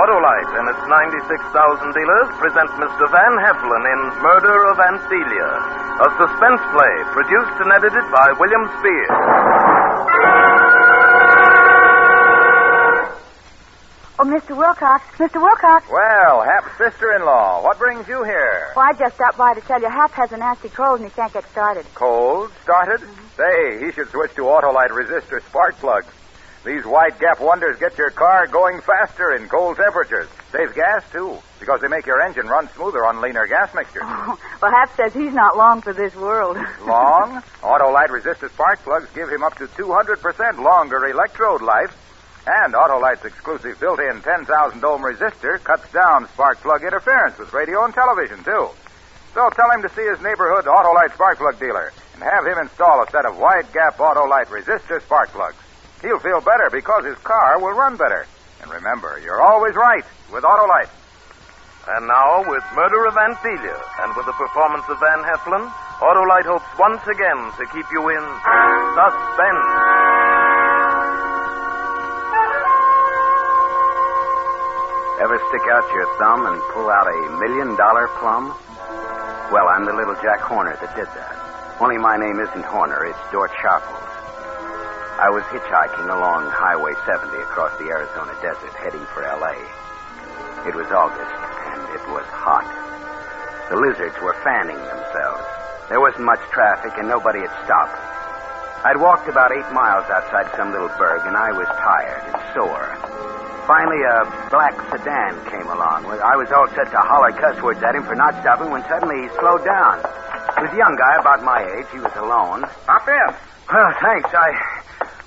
Autolite and its 96,000 dealers present Mr. Van Heflin in Murder of Aunt Delia, a suspense play produced and edited by William Spears. Oh, Mr. Wilcox. Mr. Wilcox. Well, Hap's sister-in-law, what brings you here? Well, I just stopped by to tell you Hap has a nasty cold and he can't get started. Cold? Started? Say, he should switch to Autolite resistor spark plugs. These wide gap wonders get your car going faster in cold temperatures. Saves gas, too, because they make your engine run smoother on leaner gas mixtures. Oh, well, Hap says he's not long for this world. Long? Autolite resistor spark plugs give him up to 200% longer electrode life. And Autolite's exclusive built-in 10,000-ohm resistor cuts down spark plug interference with radio and television, too. So tell him to see his neighborhood Autolite spark plug dealer and have him install a set of wide-gap Autolite resistor spark plugs. He'll feel better because his car will run better. And remember, you're always right with Autolite. And now, with Murder of Aunt Delia and with the performance of Van Heflin, Autolite hopes once again to keep you in suspense. Ever stick out your thumb and pull out $1 million plum? Well, I'm the little Jack Horner that did that. Only my name isn't Horner, it's Dort Sharples. I was hitchhiking along Highway 70 across the Arizona desert, heading for L.A. It was August, and it was hot. The lizards were fanning themselves. There wasn't much traffic, and nobody had stopped. I'd walked about 8 miles outside some little burg, and I was tired and sore. Finally, a black sedan came along. I was all set to holler cuss words at him for not stopping when suddenly he slowed down. He was a young guy about my age. He was alone. Hop in. Oh, thanks.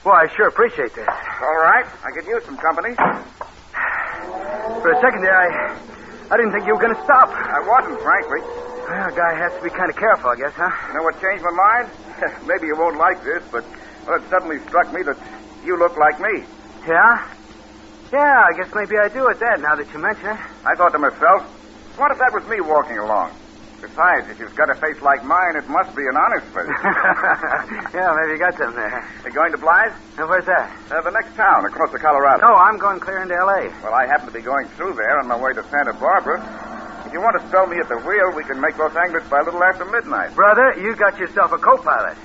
I sure appreciate this. All right. I could use some company. For a second there, I didn't think you were going to stop. I wasn't, frankly. Well, a guy has to be kind of careful, I guess, huh? You know what changed my mind? Maybe you won't like this, but it suddenly struck me that you look like me. Yeah? Yeah, I guess maybe I do at that, now that you mention it. I thought to myself, what if that was me walking along? Besides, if you've got a face like mine, it must be an honest face. Yeah, maybe you got something there. You going to Blythe? Where's that? The next town, across the Colorado. Oh, I'm going clear into L.A. Well, I happen to be going through there on my way to Santa Barbara. If you want to spell me at the wheel, we can make Los Angeles by a little after midnight. Brother, you got yourself a co-pilot.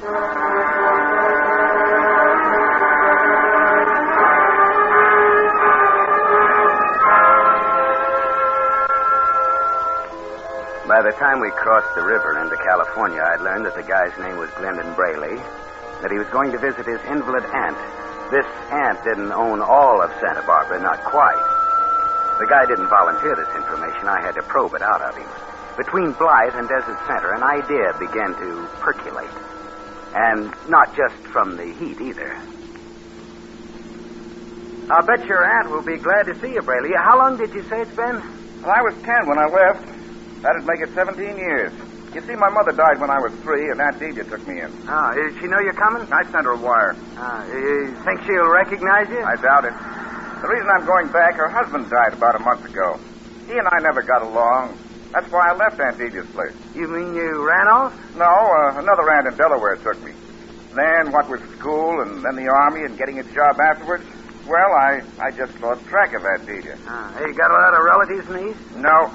By the time we crossed the river into California, I'd learned that the guy's name was Glendon Braley, that he was going to visit his invalid aunt. This aunt didn't own all of Santa Barbara, not quite. The guy didn't volunteer this information. I had to probe it out of him. Between Blythe and Desert Center, an idea began to percolate. And not just from the heat, either. I'll bet your aunt will be glad to see you, Braley. How long did you say it's been? Well, I was 10 when I left. That'd make it 17 years. You see, my mother died when I was 3, and Aunt Delia took me in. Oh, does she know you're coming? I sent her a wire. You think she'll recognize you? I doubt it. The reason I'm going back, her husband died about a month ago. He and I never got along. That's why I left Aunt Delia's place. You mean you ran off? No, another aunt in Delaware took me. Then, what with school and then the Army and getting a job afterwards, well, I just lost track of Aunt Delia. You got a lot of relatives in the East? No.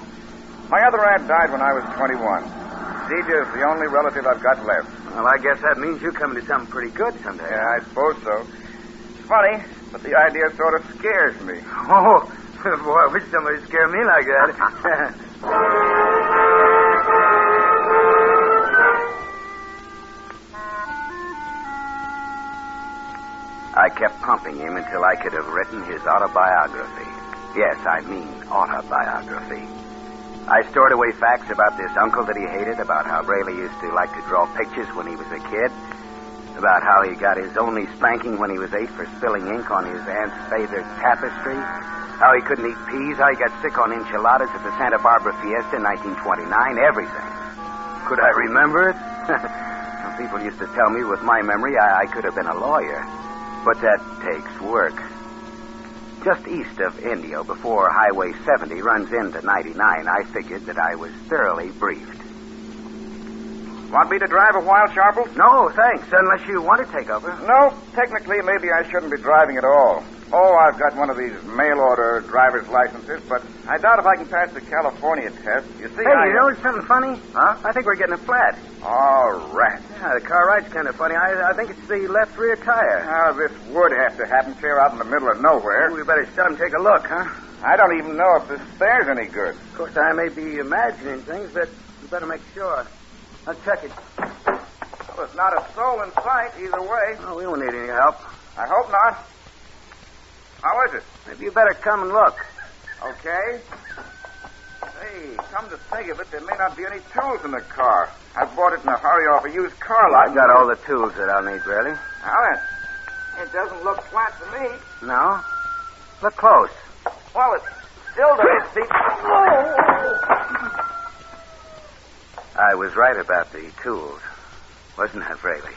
My other aunt died when I was 21. Delia's the only relative I've got left. Well, I guess that means you're coming to something pretty good someday. Yeah, I suppose so. It's funny, but the idea sort of scares me. Oh, boy, I wish somebody would scare me like that. I kept pumping him until I could have written his autobiography. Yes, I mean autobiography. I stored away facts about this uncle that he hated, about how Braley used to like to draw pictures when he was a kid, about how he got his only spanking when he was 8 for spilling ink on his aunt's favorite tapestry, how he couldn't eat peas, how he got sick on enchiladas at the Santa Barbara Fiesta in 1929, everything. Could I remember it? People used to tell me with my memory I could have been a lawyer, but that takes work. Just east of Indio, before Highway 70 runs into 99, I figured that I was thoroughly briefed. Want me to drive a while, Sharples? No, thanks, unless you want to take over. No, technically, maybe I shouldn't be driving at all. Oh, I've got one of these mail-order driver's licenses, but I doubt if I can pass the California test. You see, Hey, you know something funny? Huh? I think we're getting a flat. Oh, rat. Yeah, the car ride's kind of funny. I think it's the left rear tire. Now, this would have to happen clear out in the middle of nowhere. We better shut him take a look, huh? I don't even know if this spare's any good. Of course, I may be imagining things, but we better make sure. Let's check it. Well, there's not a soul in sight either way. Oh, we won't need any help. I hope not. How is it? Maybe you better come and look. Okay. Hey, come to think of it, there may not be any tools in the car. I bought it in a hurry off a used car lot. I got all the tools that I'll need, really. Now then, it doesn't look flat to me. No? Look close. Well, it still doesn't seem... I was right about the tools. Wasn't I, Braley?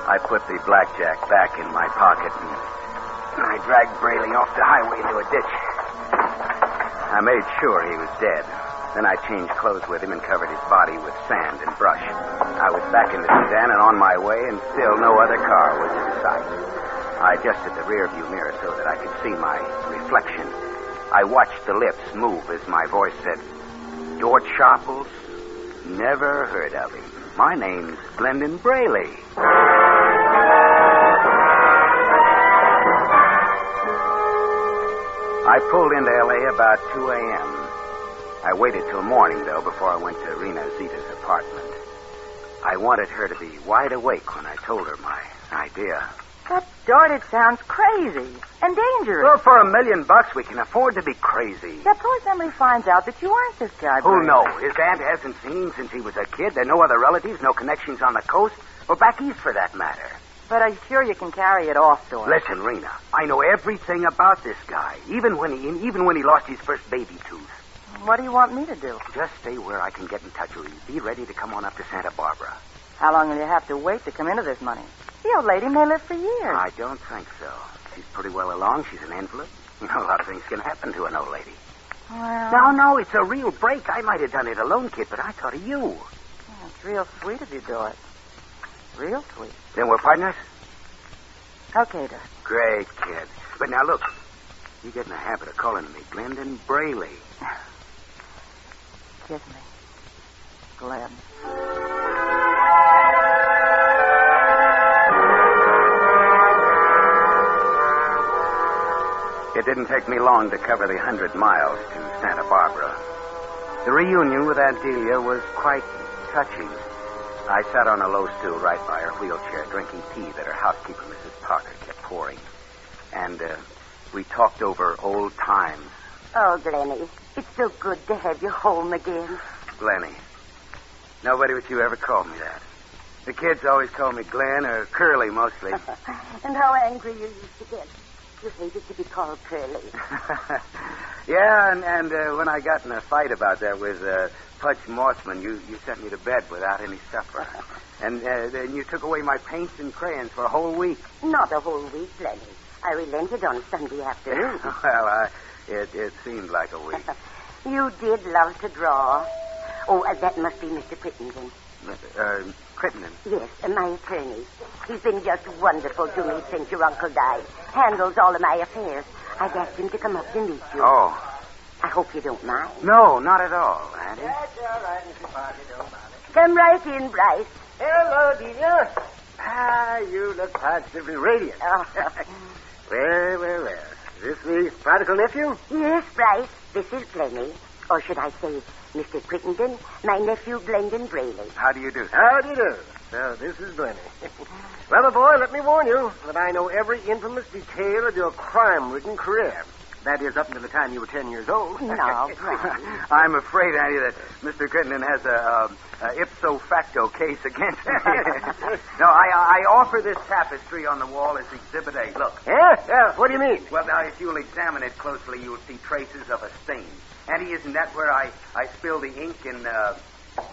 I put the blackjack back in my pocket and I dragged Braley off the highway into a ditch. I made sure he was dead. Then I changed clothes with him and covered his body with sand and brush. I was back in the sedan and on my way, and still no other car was in sight. I adjusted the rearview mirror so that I could see my reflection. I watched the lips move as my voice said, "George Sharples? Never heard of him. My name's Glendon Braley." I pulled into L.A. about 2 a.m. I waited till morning, though, before I went to Rena Zita's apartment. I wanted her to be wide awake when I told her my idea. That started sounds crazy and dangerous. Well, for $1 million, we can afford to be crazy. Suppose somebody finds out that you aren't this guy. Who Brady. knows? His aunt hasn't seen him since he was a kid. There are no other relatives, no connections on the coast, or back east for that matter. But I'm sure you can carry it off, Doyle. Listen, Rena, I know everything about this guy, even when he lost his first baby tooth. What do you want me to do? Just stay where I can get in touch with you. Be ready to come on up to Santa Barbara. How long will you have to wait to come into this money? The old lady may live for years. I don't think so. She's pretty well along. She's an invalid. You know, a lot of things can happen to an old lady. Well... No, it's a real break. I might have done it alone, kid, but I thought of you. Oh, it's real sweet of you, Doyle. Real sweet. Then we're partners? Okay, Doyle. Great, kid. But now, look. You get in the habit of calling me Glendon Braley. Kiss me. Glenn. It didn't take me long to cover the 100 miles to Santa Barbara. The reunion with Aunt Delia was quite touching. I sat on a low stool right by her wheelchair, drinking tea that her housekeeper, Mrs. Parker, kept pouring. And we talked over old times. Oh, Glenny, it's so good to have you home again. Glenny. Nobody but you ever called me that. The kids always call me Glenn or Curly, mostly. And how angry you used to get. You hated to be called Curly. Yeah, and when I got in a fight about that with Pudge Mossman, you sent me to bed without any supper. And then you took away my paints and crayons for a whole week. Not a whole week, Glenny. I relented on Sunday afternoon. Well, it seemed like a week. You did love to draw. Oh, that must be Mr. Crittenden. Crittenden? Yes, my attorney. He's been just wonderful to me since your uncle died. Handles all of my affairs. I've asked him to come up to meet you. Oh. I hope you don't mind. No, not at all, Auntie. That's all right, Mr. Parker. Don't mind it. Come right in, Bryce. Hello, Delia. You look positively radiant. Oh. Well. Is this the prodigal nephew? Yes, Bryce. This is Glenny. Or should I say, Mr. Crittenden, my nephew, Glendon Braley. How do you do, sir? How do you do? So, this is Glenny. Well, my boy, let me warn you that I know every infamous detail of your crime-ridden career. That is, up until the time you were 10 years old. No, Bryce. I'm afraid, Auntie, that Mr. Crittenden has a ipso facto case against me. No, I offer this tapestry on the wall as Exhibit A. Look. Yeah? What do you mean? Well, now, if you'll examine it closely, you'll see traces of a stain. Auntie, isn't that where I spilled the ink in,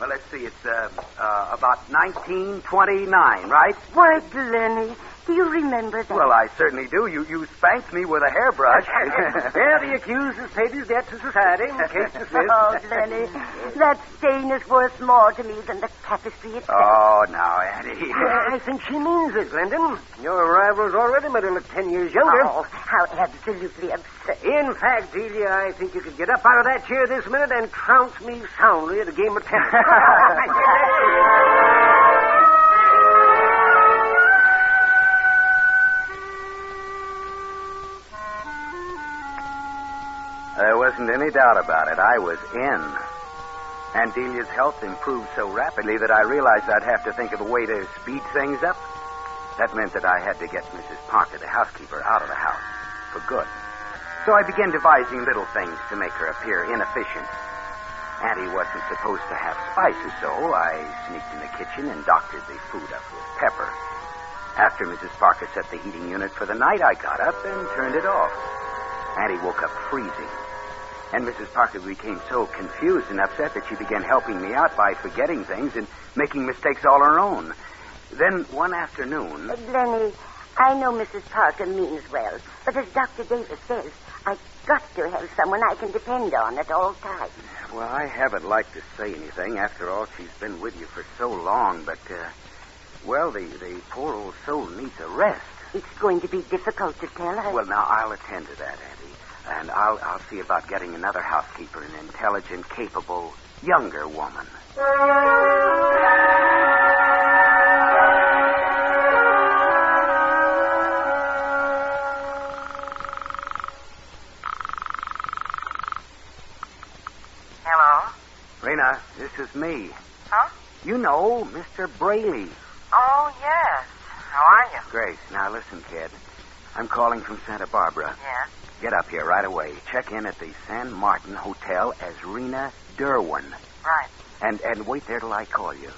let's see, it's about 1929, right? Why, Glenny, Do you remember that? Well, I certainly do. You spanked me with a hairbrush. There, the accused has paid his debt to society. Case dismissed. Oh, Lenny, that stain is worth more to me than the tapestry itself. Oh, now, Addie. I think she means it, Glendon. Your rival's already made her look 10 years younger. Oh, how absolutely absurd. In fact, Delia, I think you could get up out of that chair this minute and trounce me soundly at a game of tennis. There wasn't any doubt about it. I was in. And Delia's health improved so rapidly that I realized I'd have to think of a way to speed things up. That meant that I had to get Mrs. Parker, the housekeeper, out of the house for good. So I began devising little things to make her appear inefficient. Auntie wasn't supposed to have spices, so I sneaked in the kitchen and doctored the food up with pepper. After Mrs. Parker set the heating unit for the night, I got up and turned it off. Auntie woke up freezing. And Mrs. Parker became so confused and upset that she began helping me out by forgetting things and making mistakes all her own. Then one afternoon... Lenny, I know Mrs. Parker means well, but as Dr. Davis says, I've got to have someone I can depend on at all times. Well, I haven't liked to say anything. After all, she's been with you for so long, but, well, the poor old soul needs a rest. It's going to be difficult to tell her. Well, now, I'll attend to that, Auntie. And I'll see about getting another housekeeper, an intelligent, capable, younger woman. Hello? Rena, this is me. Huh? You know, Mr. Braley. Oh, yes. How are you? Grace, now listen, kid. I'm calling from Santa Barbara. Yes. Get up here right away. Check in at the San Martin Hotel as Rena Derwin. Right. And wait there till I call you.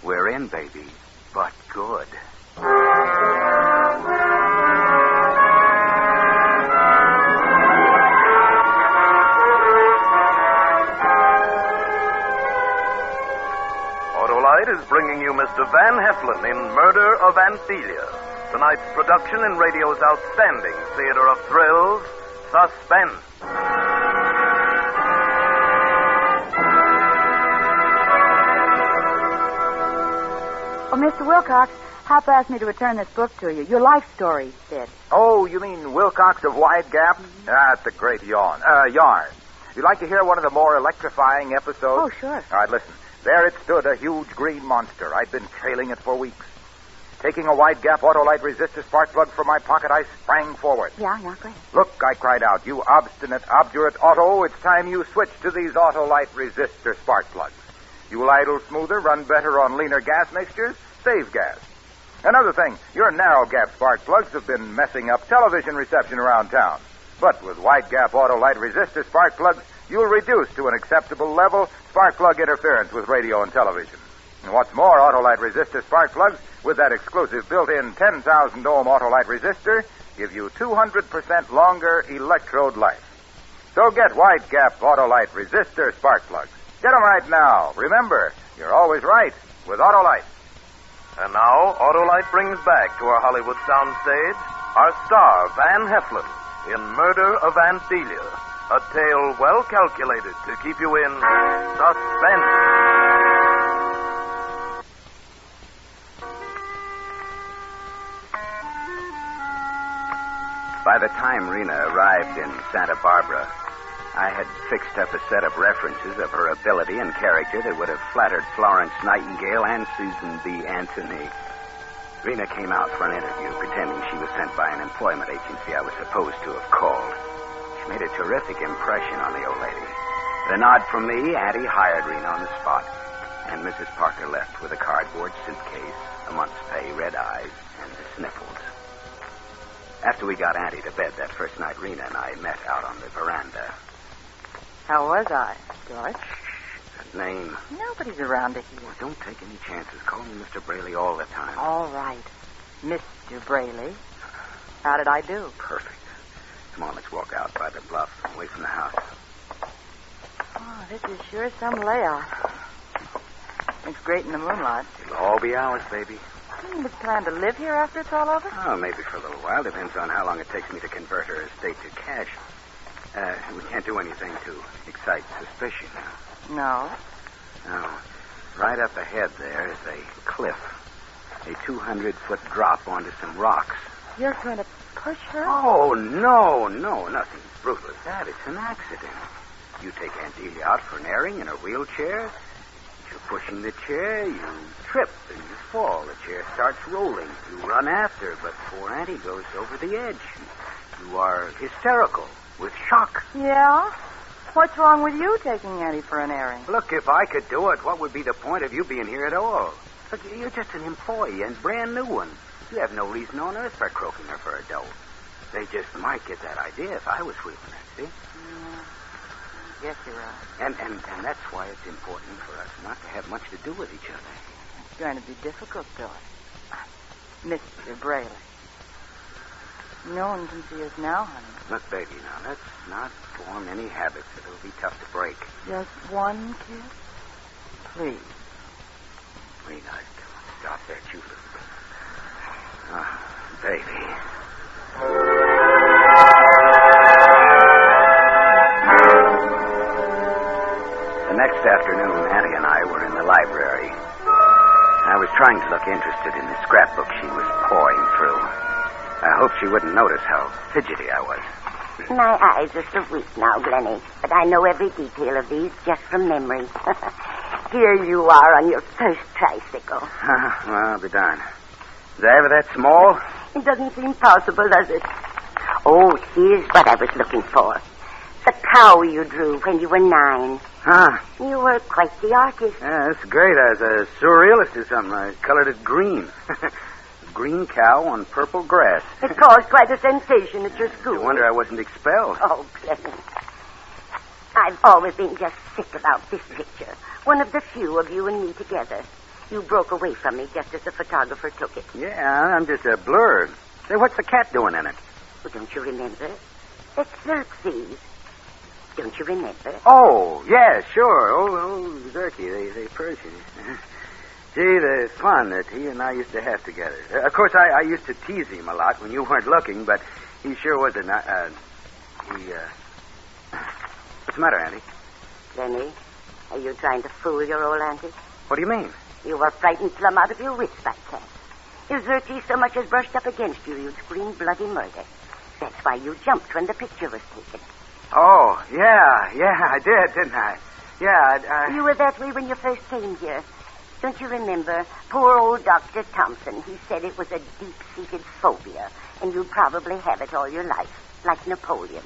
We're in, baby, but good. Autolite is bringing you Mr. Van Heflin in Murder of Aunt Delia. Tonight's production in radio's outstanding theater of thrills, Suspense. Oh, Mr. Wilcox, Hap asked me to return this book to you. Your life story, he said. Oh, you mean Wilcox of Wide Gap? That's a great yarn. You'd like to hear one of the more electrifying episodes? Oh, sure. All right, listen. There it stood, a huge green monster. I'd been trailing it for weeks. Taking a Wide Gap Autolite resistor spark plug from my pocket, I sprang forward. Yeah, go ahead. Look, I cried out, you obstinate, obdurate Otto, it's time you switch to these Autolite resistor spark plugs. You'll idle smoother, run better on leaner gas mixtures, save gas. Another thing, your narrow gap spark plugs have been messing up television reception around town. But with Wide Gap Autolite resistor spark plugs, you'll reduce to an acceptable level spark plug interference with radio and television. And what's more, Autolite resistor spark plugs with that exclusive built-in 10,000 ohm Autolite resistor give you 200% longer electrode life. So get Wide Gap Autolite resistor spark plugs. Get them right now. Remember, you're always right with Autolite. And now, Autolite brings back to our Hollywood soundstage our star, Van Heflin, in Murder of Aunt Delia, a tale well calculated to keep you in suspense. By the time Rena arrived in Santa Barbara, I had fixed up a set of references of her ability and character that would have flattered Florence Nightingale and Susan B. Anthony. Rena came out for an interview, pretending she was sent by an employment agency I was supposed to have called. She made a terrific impression on the old lady. With a nod from me, Auntie hired Rena on the spot, and Mrs. Parker left with a cardboard suitcase, a month's pay, red eyes, and the sniffles. After we got Auntie to bed that first night, Rena and I met out on the veranda. How was I, George? That name. Nobody's around to hear. Well, don't take any chances. Call me Mr. Braley all the time. All right. Mr. Braley. How did I do? Perfect. Come on, let's walk out by the bluff, away from the house. Oh, this is sure some layout. Looks great in the moonlight. It'll all be ours, baby. You just plan to live here after it's all over? Oh, maybe for a little while. Depends on how long it takes me to convert her estate to cash. We can't do anything to excite suspicion now. No. No. Right up ahead there is a cliff. A 200-foot drop onto some rocks. You're going to push her? Oh, no. Nothing brutal as that. It's an accident. You take Aunt Delia out for an airing in a wheelchair. You're pushing the chair. You trip and you fall. The chair starts rolling. You run after, but poor Auntie goes over the edge. You are hysterical with shock. Yeah? What's wrong with you taking Auntie for an airing? Look, if I could do it, what would be the point of you being here at all? Look, you're just an employee and brand new one. You have no reason on earth for croaking her for a dough. They just might get that idea if I was sweeping her, see? Yes, you're right. And that's why it's important for us not to have much to do with each other. It's going to be difficult, Billy. Mr. Braley. No one can see us now, honey. Look, baby, now, let's not form any habits that will be tough to break. Just one kiss? Please. Rena, stop that, you little... baby. The next afternoon, Auntie and I were in the library. I was trying to look interested in the scrapbook she was pouring through. I hoped she wouldn't notice how fidgety I was. My eyes are so weak now, Glennie, but I know every detail of these just from memory. Here you are on your first tricycle. Well, I'll be darned. Is I ever that small? It doesn't seem possible, does it? Oh, here's what I was looking for. The cow you drew when you were 9. Huh? You were quite the artist. Yeah, that's great. I was a surrealist or something. I colored it green. Green cow on purple grass. It caused quite a sensation at your school. No wonder I wasn't expelled. Oh, Clement. I've always been just sick about this picture. One of the few of you and me together. You broke away from me just as the photographer took it. Yeah, I'm just a blur. Say, what's the cat doing in it? Well, don't you remember? That's Xerxes. Don't you remember? Oh, yeah, sure. Oh, Xerxes, the Persian. Gee, the fun that he and I used to have together. Of course, I used to tease him a lot when you weren't looking, but he sure was What's the matter, Auntie? Lenny, are you trying to fool your old auntie? What do you mean? You were frightened plumb out of your wits by cat. If Xerxes so much as brushed up against you, you'd scream bloody murder. That's why you jumped when the picture was taken. Oh, yeah, I did, didn't I? Yeah, You were that way when you first came here. Don't you remember? Poor old Dr. Thompson, he said it was a deep-seated phobia, and you'd probably have it all your life, like Napoleon.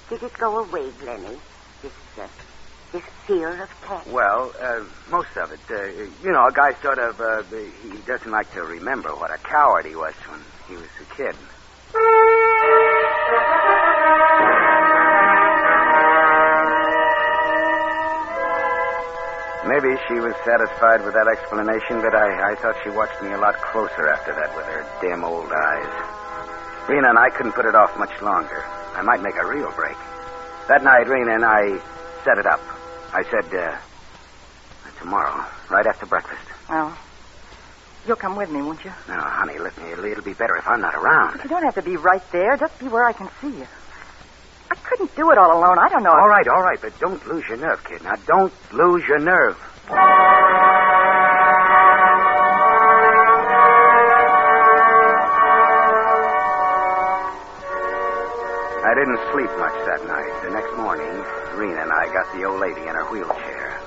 Did it go away, Glennie? This fear of cats? Well, most of it. A guy sort of, he doesn't like to remember what a coward he was when he was a kid. Maybe she was satisfied with that explanation, but I thought she watched me a lot closer after that with her dim old eyes. Rena and I couldn't put it off much longer. I might make a real break. That night, Rena and I set it up. I said, tomorrow, right after breakfast. Well, you'll come with me, won't you? No, honey, it'll be better if I'm not around. But you don't have to be right there. Just be where I can see you. I couldn't do it all alone. I don't know. All right, but don't lose your nerve, kid. Now, don't lose your nerve. I didn't sleep much that night. The next morning, Rena and I got the old lady in her wheelchair.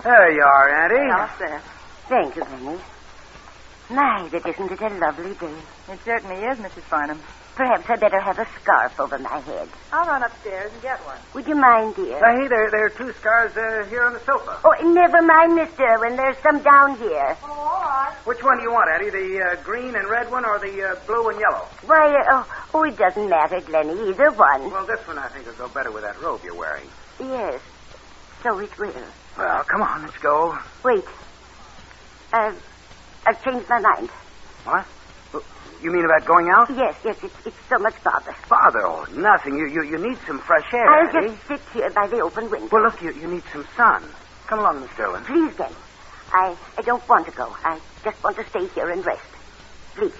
There you are, Auntie. Namaste. Thank you, Glennie. My, but isn't it a lovely day? It certainly is, Mrs. Farnham. Perhaps I'd better have a scarf over my head. I'll run upstairs and get one. Would you mind, dear? Hey, there are 2 scarves here on the sofa. Oh, never mind, Miss Irwin. There's some down here. Oh, all right. Which one do you want, Addie? The green and red one or the blue and yellow? Why, it doesn't matter, Glennie. Either one. Well, this one I think will go better with that robe you're wearing. Yes, so it will. Well, come on, let's go. Wait. I've changed my mind. What? You mean about going out? Yes, it's so much bother. Bother? Oh, nothing. You need some fresh air, I'll Addie. just sit here by the open window. Well, look, you need some sun. Come along, Miss Sterling. Please, Glennie. I don't want to go. I just want to stay here and rest. Please.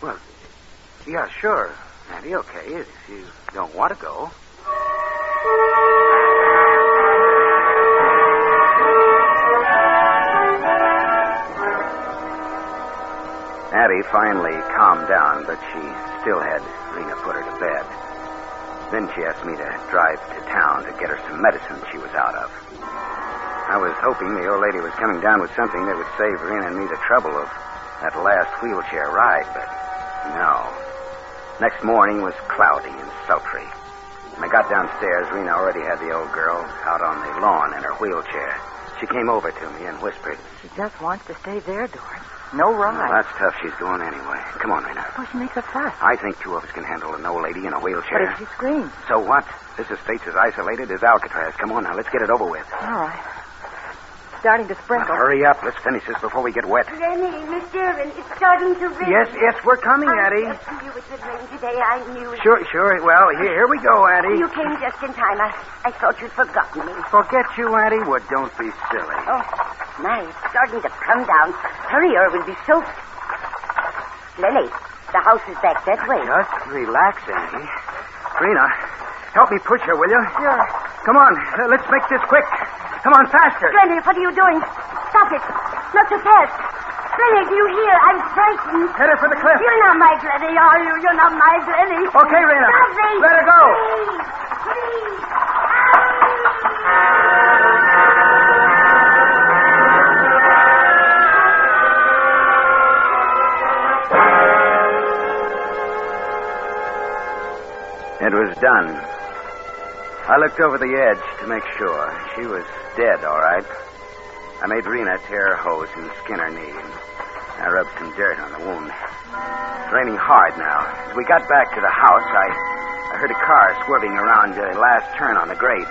Well, yeah, sure. Auntie, okay, if you don't want to go. Addie finally calmed down, but she still had Rena put her to bed. Then she asked me to drive to town to get her some medicine she was out of. I was hoping the old lady was coming down with something that would save Rena and me the trouble of that last wheelchair ride, but no. Next morning was cloudy and sultry. When I got downstairs, Rena already had the old girl out on the lawn in her wheelchair. She came over to me and whispered, She just wants to stay there, Doris. No ride. Well, that's tough. She's going anyway. Come on, Rena. Well, she makes a fuss. I think two of us can handle an old lady in a wheelchair. But if she screams? So what? This estate's as isolated as Alcatraz. Come on now, let's get it over with. All right. Starting to sprinkle. Now, hurry up. Let's finish this before we get wet. Rennie, Miss Derwin, it's starting to rain. Yes, we're coming, Addie. I just knew it would rain today. I knew it. Sure. Well, here we go, Addie. You came just in time. I thought you'd forgotten me. Forget you, Addie? Well, don't be silly. Oh, my, it's starting to come down. Hurry or we'll be soaked. Lenny, the house is back that way. Just relax, Addie. Rena, help me push her, will you? Sure. Come on, let's make this quick. Come on, faster. Lenny, what are you doing? Stop it. Not so fast. Lenny, do you hear? I'm frightened. Headed for the cliff. You're not my Glenny, are you? You're not my Glenny. Okay, Rena. Stop me. Let her go. Please. It was done. I looked over the edge to make sure. She was dead, all right. I made Rena tear her hose and skin her knee, and I rubbed some dirt on the wound. It's raining hard now. As we got back to the house, I heard a car swerving around the last turn on the grade.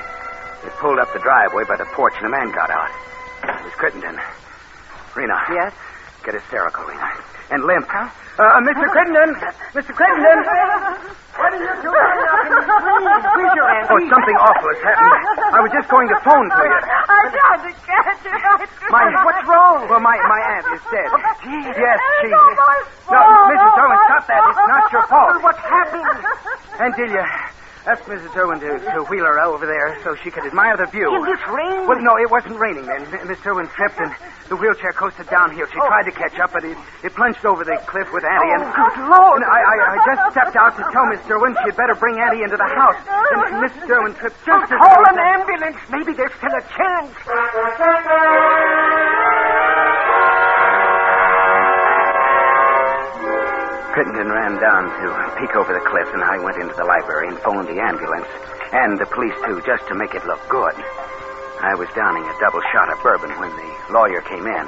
It pulled up the driveway by the porch, and a man got out. It was Crittenden. Rena. Yes? Get hysterical, Rena. And limp. Huh? Mr. Crittenden! Mr. Crittenden! What are you doing now? Please, your Auntie. Oh, something awful has happened. I was just going to phone to you. I tried to catch her. What's wrong? Well, my aunt is dead. Yes, she... It's all my No, fault. Mrs. Irwin, stop that. It's not your fault. What's happened? Aunt Delia asked Mrs. Irwin to wheel her over there so she could admire the view. In this rain? Well, no, it wasn't raining then. Miss Irwin tripped and the wheelchair coasted downhill. She tried to catch up, but it plunged over the cliff with Addie. And good Lord. And I just stepped out to tell Miss Irwin she'd better bring Addie into the house. And Miss Irwin tripped just as... Call an ambulance. Maybe there's still a chance. Crittenden ran down to peek over the cliff, and I went into the library and phoned the ambulance. And the police, too, just to make it look good. I was downing a double shot of bourbon when the lawyer came in.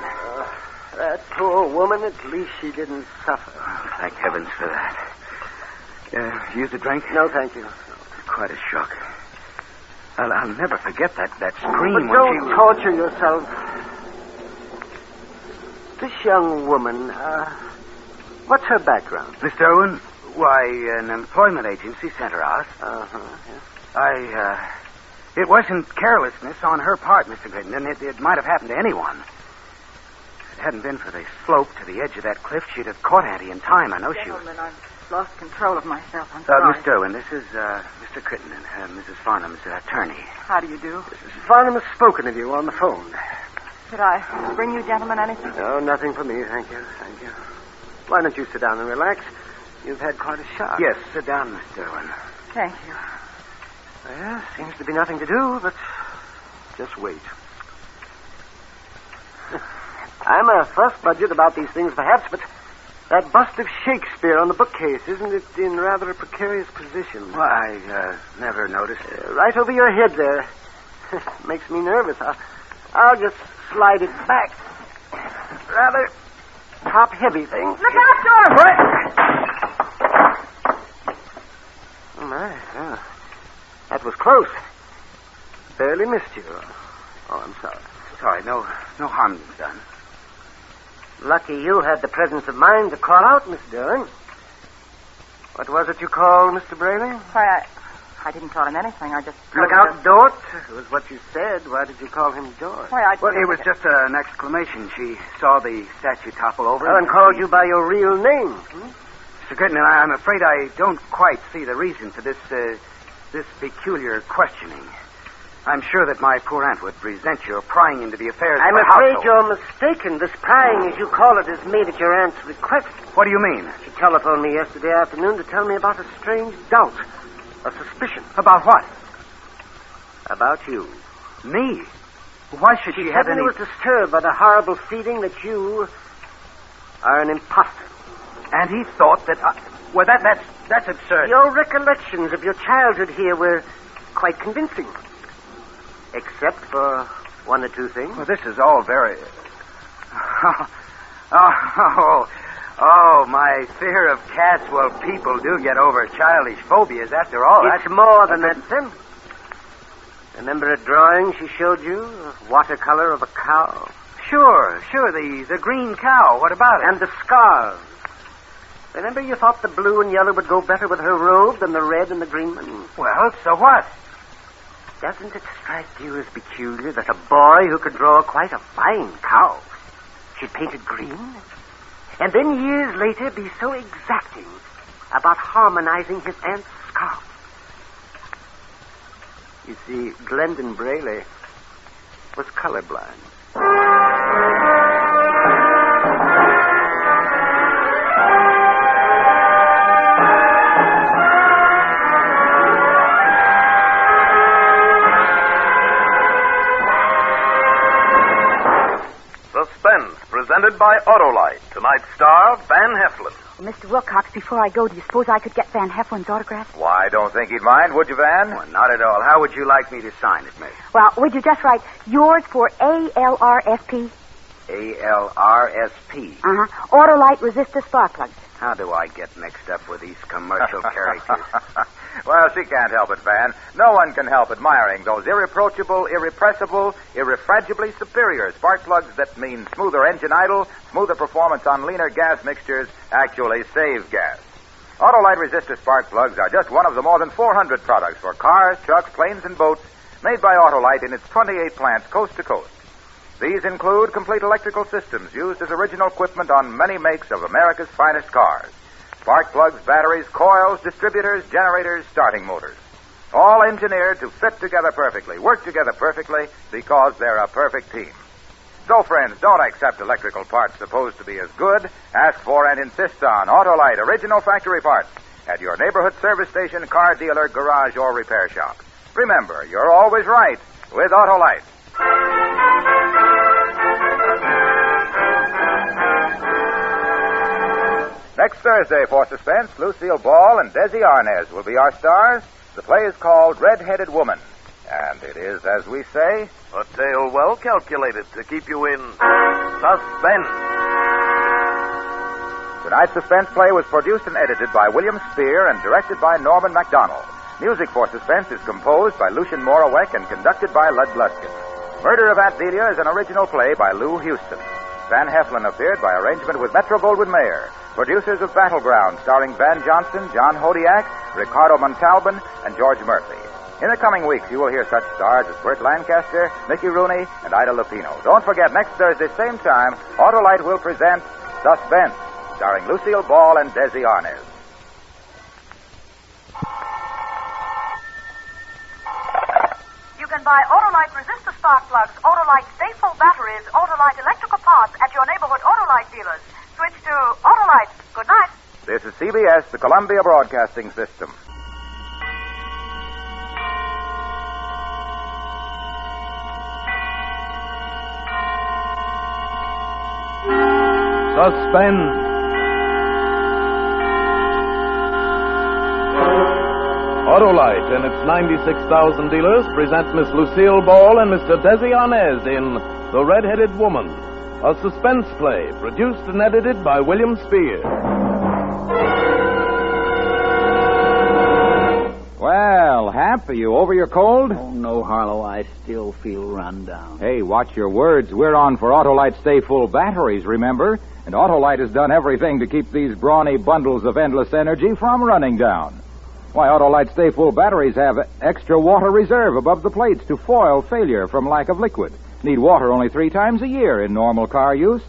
That poor woman, at least she didn't suffer. Oh, thank heavens for that. Use a drink? No, thank you. Quite a shock. I'll never forget that scream But when don't she... torture yourself. This young woman, what's her background? Miss Irwin? Why, an employment agency sent her out. Yeah. It wasn't carelessness on her part, Mr. Crittenden. It might have happened to anyone. If it hadn't been for the slope to the edge of that cliff, she'd have caught Addie in time. I know she was. Gentlemen, I've lost control of myself. I'm sorry. Miss Irwin, this is Mr. Crittenden, Mrs. Farnham's attorney. How do you do? Farnham has spoken of you on the phone. Should I bring you gentlemen anything? No, nothing for me, thank you. Why don't you sit down and relax? You've had quite a shock. Yes, sit down, Miss Irwin. Thank you. Well, seems to be nothing to do, but just wait. I'm a fuss budget about these things, perhaps, but that bust of Shakespeare on the bookcase, isn't it in rather a precarious position? Well, I never noticed it. Right over your head there. Makes me nervous. I'll just slide it back. Rather top-heavy thing. Look out, Doris! Oh, my. Yeah. That was close. Barely missed you. Oh, I'm sorry. Sorry, no harm's done. Lucky you had the presence of mind to call out, Miss Dillon. What was it you called, Mr. Brayley? Why, I didn't call him anything. I just... Look out, Dort. It was what you said. Why did you call him Dort? Well, it was just an exclamation. She saw the statue topple over. Well, and called you by your real name. Mr. Goodman, I'm afraid I don't quite see the reason for this peculiar questioning. I'm sure that my poor aunt would resent your prying into the affairs I'm of the afraid household. you're mistaken. This prying, as you call it, is made at your aunt's request. What do you mean? She telephoned me yesterday afternoon to tell me about a strange doubt, a suspicion. About what? About you. Me? Why should she have Suddenly any... was disturbed by the horrible feeling that you are an imposter. And he thought that... Well, that's absurd. Your recollections of your childhood here were quite convincing. Except for one or two things. Well, this is all very... Oh, my fear of cats. Well, people do get over childish phobias after all. It's more than that, Tim. Remember a drawing she showed you? A watercolor of a cow? Sure, the green cow. What about it? And the scarves. Remember you thought the blue and yellow would go better with her robe than the red and the green one? Well, so what? Doesn't it strike you as peculiar that a boy who could draw quite a fine cow should paint it green? And then years later be so exacting about harmonizing his aunt's scarf? You see, Glendon Brayley was colorblind. Suspense, presented by Autolite. Tonight's star, Van Heflin. Well, Mr. Wilcox, before I go, do you suppose I could get Van Heflin's autograph? Why, don't think he'd mind, would you, Van? Well, not at all. How would you like me to sign it, Miss? Well, would you just write yours for ALRSP? ALRSP. Autolite resistor spark plugs. How do I get mixed up with these commercial characters? Well, she can't help it, Van. No one can help admiring those irreproachable, irrepressible, irrefragibly superior spark plugs that mean smoother engine idle, smoother performance on leaner gas mixtures, actually save gas. Autolite resistor spark plugs are just one of the more than 400 products for cars, trucks, planes, and boats made by Autolite in its 28 plants coast to coast. These include complete electrical systems used as original equipment on many makes of America's finest cars. Spark plugs, batteries, coils, distributors, generators, starting motors. All engineered to fit together perfectly, work together perfectly, because they're a perfect team. So, friends, don't accept electrical parts supposed to be as good. Ask for and insist on Autolite original factory parts at your neighborhood service station, car dealer, garage, or repair shop. Remember, you're always right with Autolite. Next Thursday for Suspense, Lucille Ball and Desi Arnaz will be our stars. The play is called Red-Headed Woman. And it is, as we say, A tale well calculated to keep you in suspense. Tonight's Suspense play was produced and edited by William Spear and directed by Norman MacDonald. Music for Suspense is composed by Lucien Morawek and conducted by Lud Gluskin. Murder of Aunt Delia is an original play by Lou Houston. Van Heflin appeared by arrangement with Metro-Goldwyn-Mayer. Producers of Battleground, starring Van Johnston, John Hodiak, Ricardo Montalban, and George Murphy. In the coming weeks, you will hear such stars as Burt Lancaster, Mickey Rooney, and Ida Lupino. Don't forget, next Thursday, same time, Autolite will present Suspense, starring Lucille Ball and Desi Arnaz. You can buy Autolite resistor spark plugs, Autolite stay-full batteries, Autolite electrical parts at your neighborhood Autolite dealers. Switch to Autolite. Good night. This is CBS, the Columbia Broadcasting System. Suspense. Autolite and its 96,000 dealers present Miss Lucille Ball and Mr. Desi Arnaz in The Red-Headed Woman, a suspense play produced and edited by William Spear. Well, Hap, are you over your cold? Oh, no, Harlow. I still feel run down. Hey, watch your words. We're on for Autolite Stay Full batteries, remember? And Autolite has done everything to keep these brawny bundles of endless energy from running down. Why, Autolite Stay Full batteries have extra water reserve above the plates to foil failure from lack of liquid. Need water only 3 times a year in normal car use.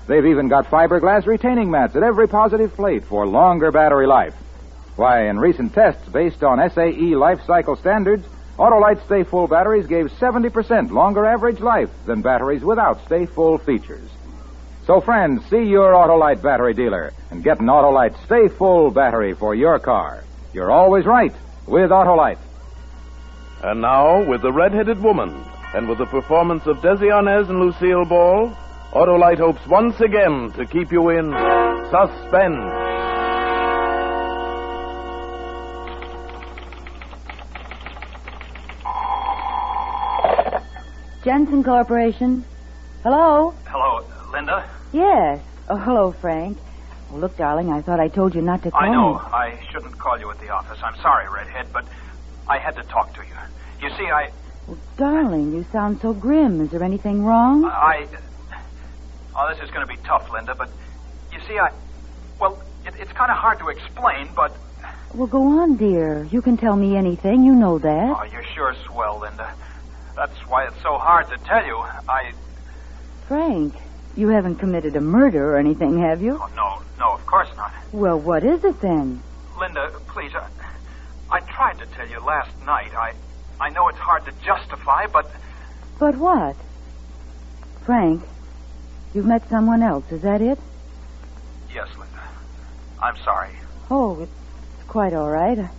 They've even got fiberglass retaining mats at every positive plate for longer battery life. Why, in recent tests based on SAE life cycle standards, Autolite Stay Full batteries gave 70% longer average life than batteries without Stay Full features. So, friends, see your Autolite battery dealer and get an Autolite Stay Full battery for your car. You're always right with Autolite. And now, with the red-headed woman, and with the performance of Desi Arnaz and Lucille Ball, Autolite hopes once again to keep you in suspense. Jensen Corporation. Hello? Hello, Linda? Yes. Oh, hello, Frank. Oh, look, darling, I thought I told you not to call I know. me. I shouldn't call you at the office. I'm sorry, Redhead, but I had to talk to you. You see, Oh, darling, you sound so grim. Is there anything wrong? Oh, this is going to be tough, Linda, but you see, it's kind of hard to explain, but... Well, go on, dear. You can tell me anything. You know that. Oh, you're sure swell, Linda. That's why it's so hard to tell you. Frank, you haven't committed a murder or anything, have you? Oh, no, of course not. Well, what is it then? Linda, please, I tried to tell you last night. I know it's hard to justify, but... But what? Frank, you've met someone else, is that it? Yes, Linda. I'm sorry. Oh, it's quite all right.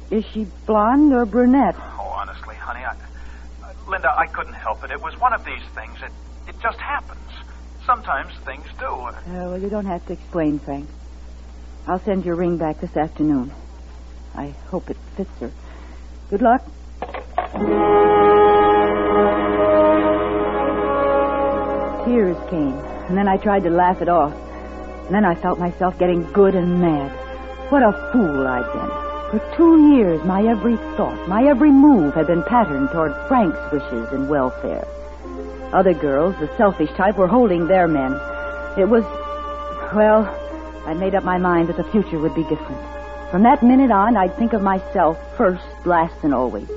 Is she blonde or brunette? Oh, honestly, honey, Linda, I couldn't help it. It was one of these things. It just happens. Sometimes things do. Well, you don't have to explain, Frank. I'll send your ring back this afternoon. I hope it fits her. Good luck. Tears came, and then I tried to laugh it off. And then I felt myself getting good and mad. What a fool I'd been. For 2 years, my every thought, my every move had been patterned toward Frank's wishes and welfare. Other girls, the selfish type, were holding their men. It was... Well, I'd made up my mind that the future would be different. From that minute on, I'd think of myself first, last, and always.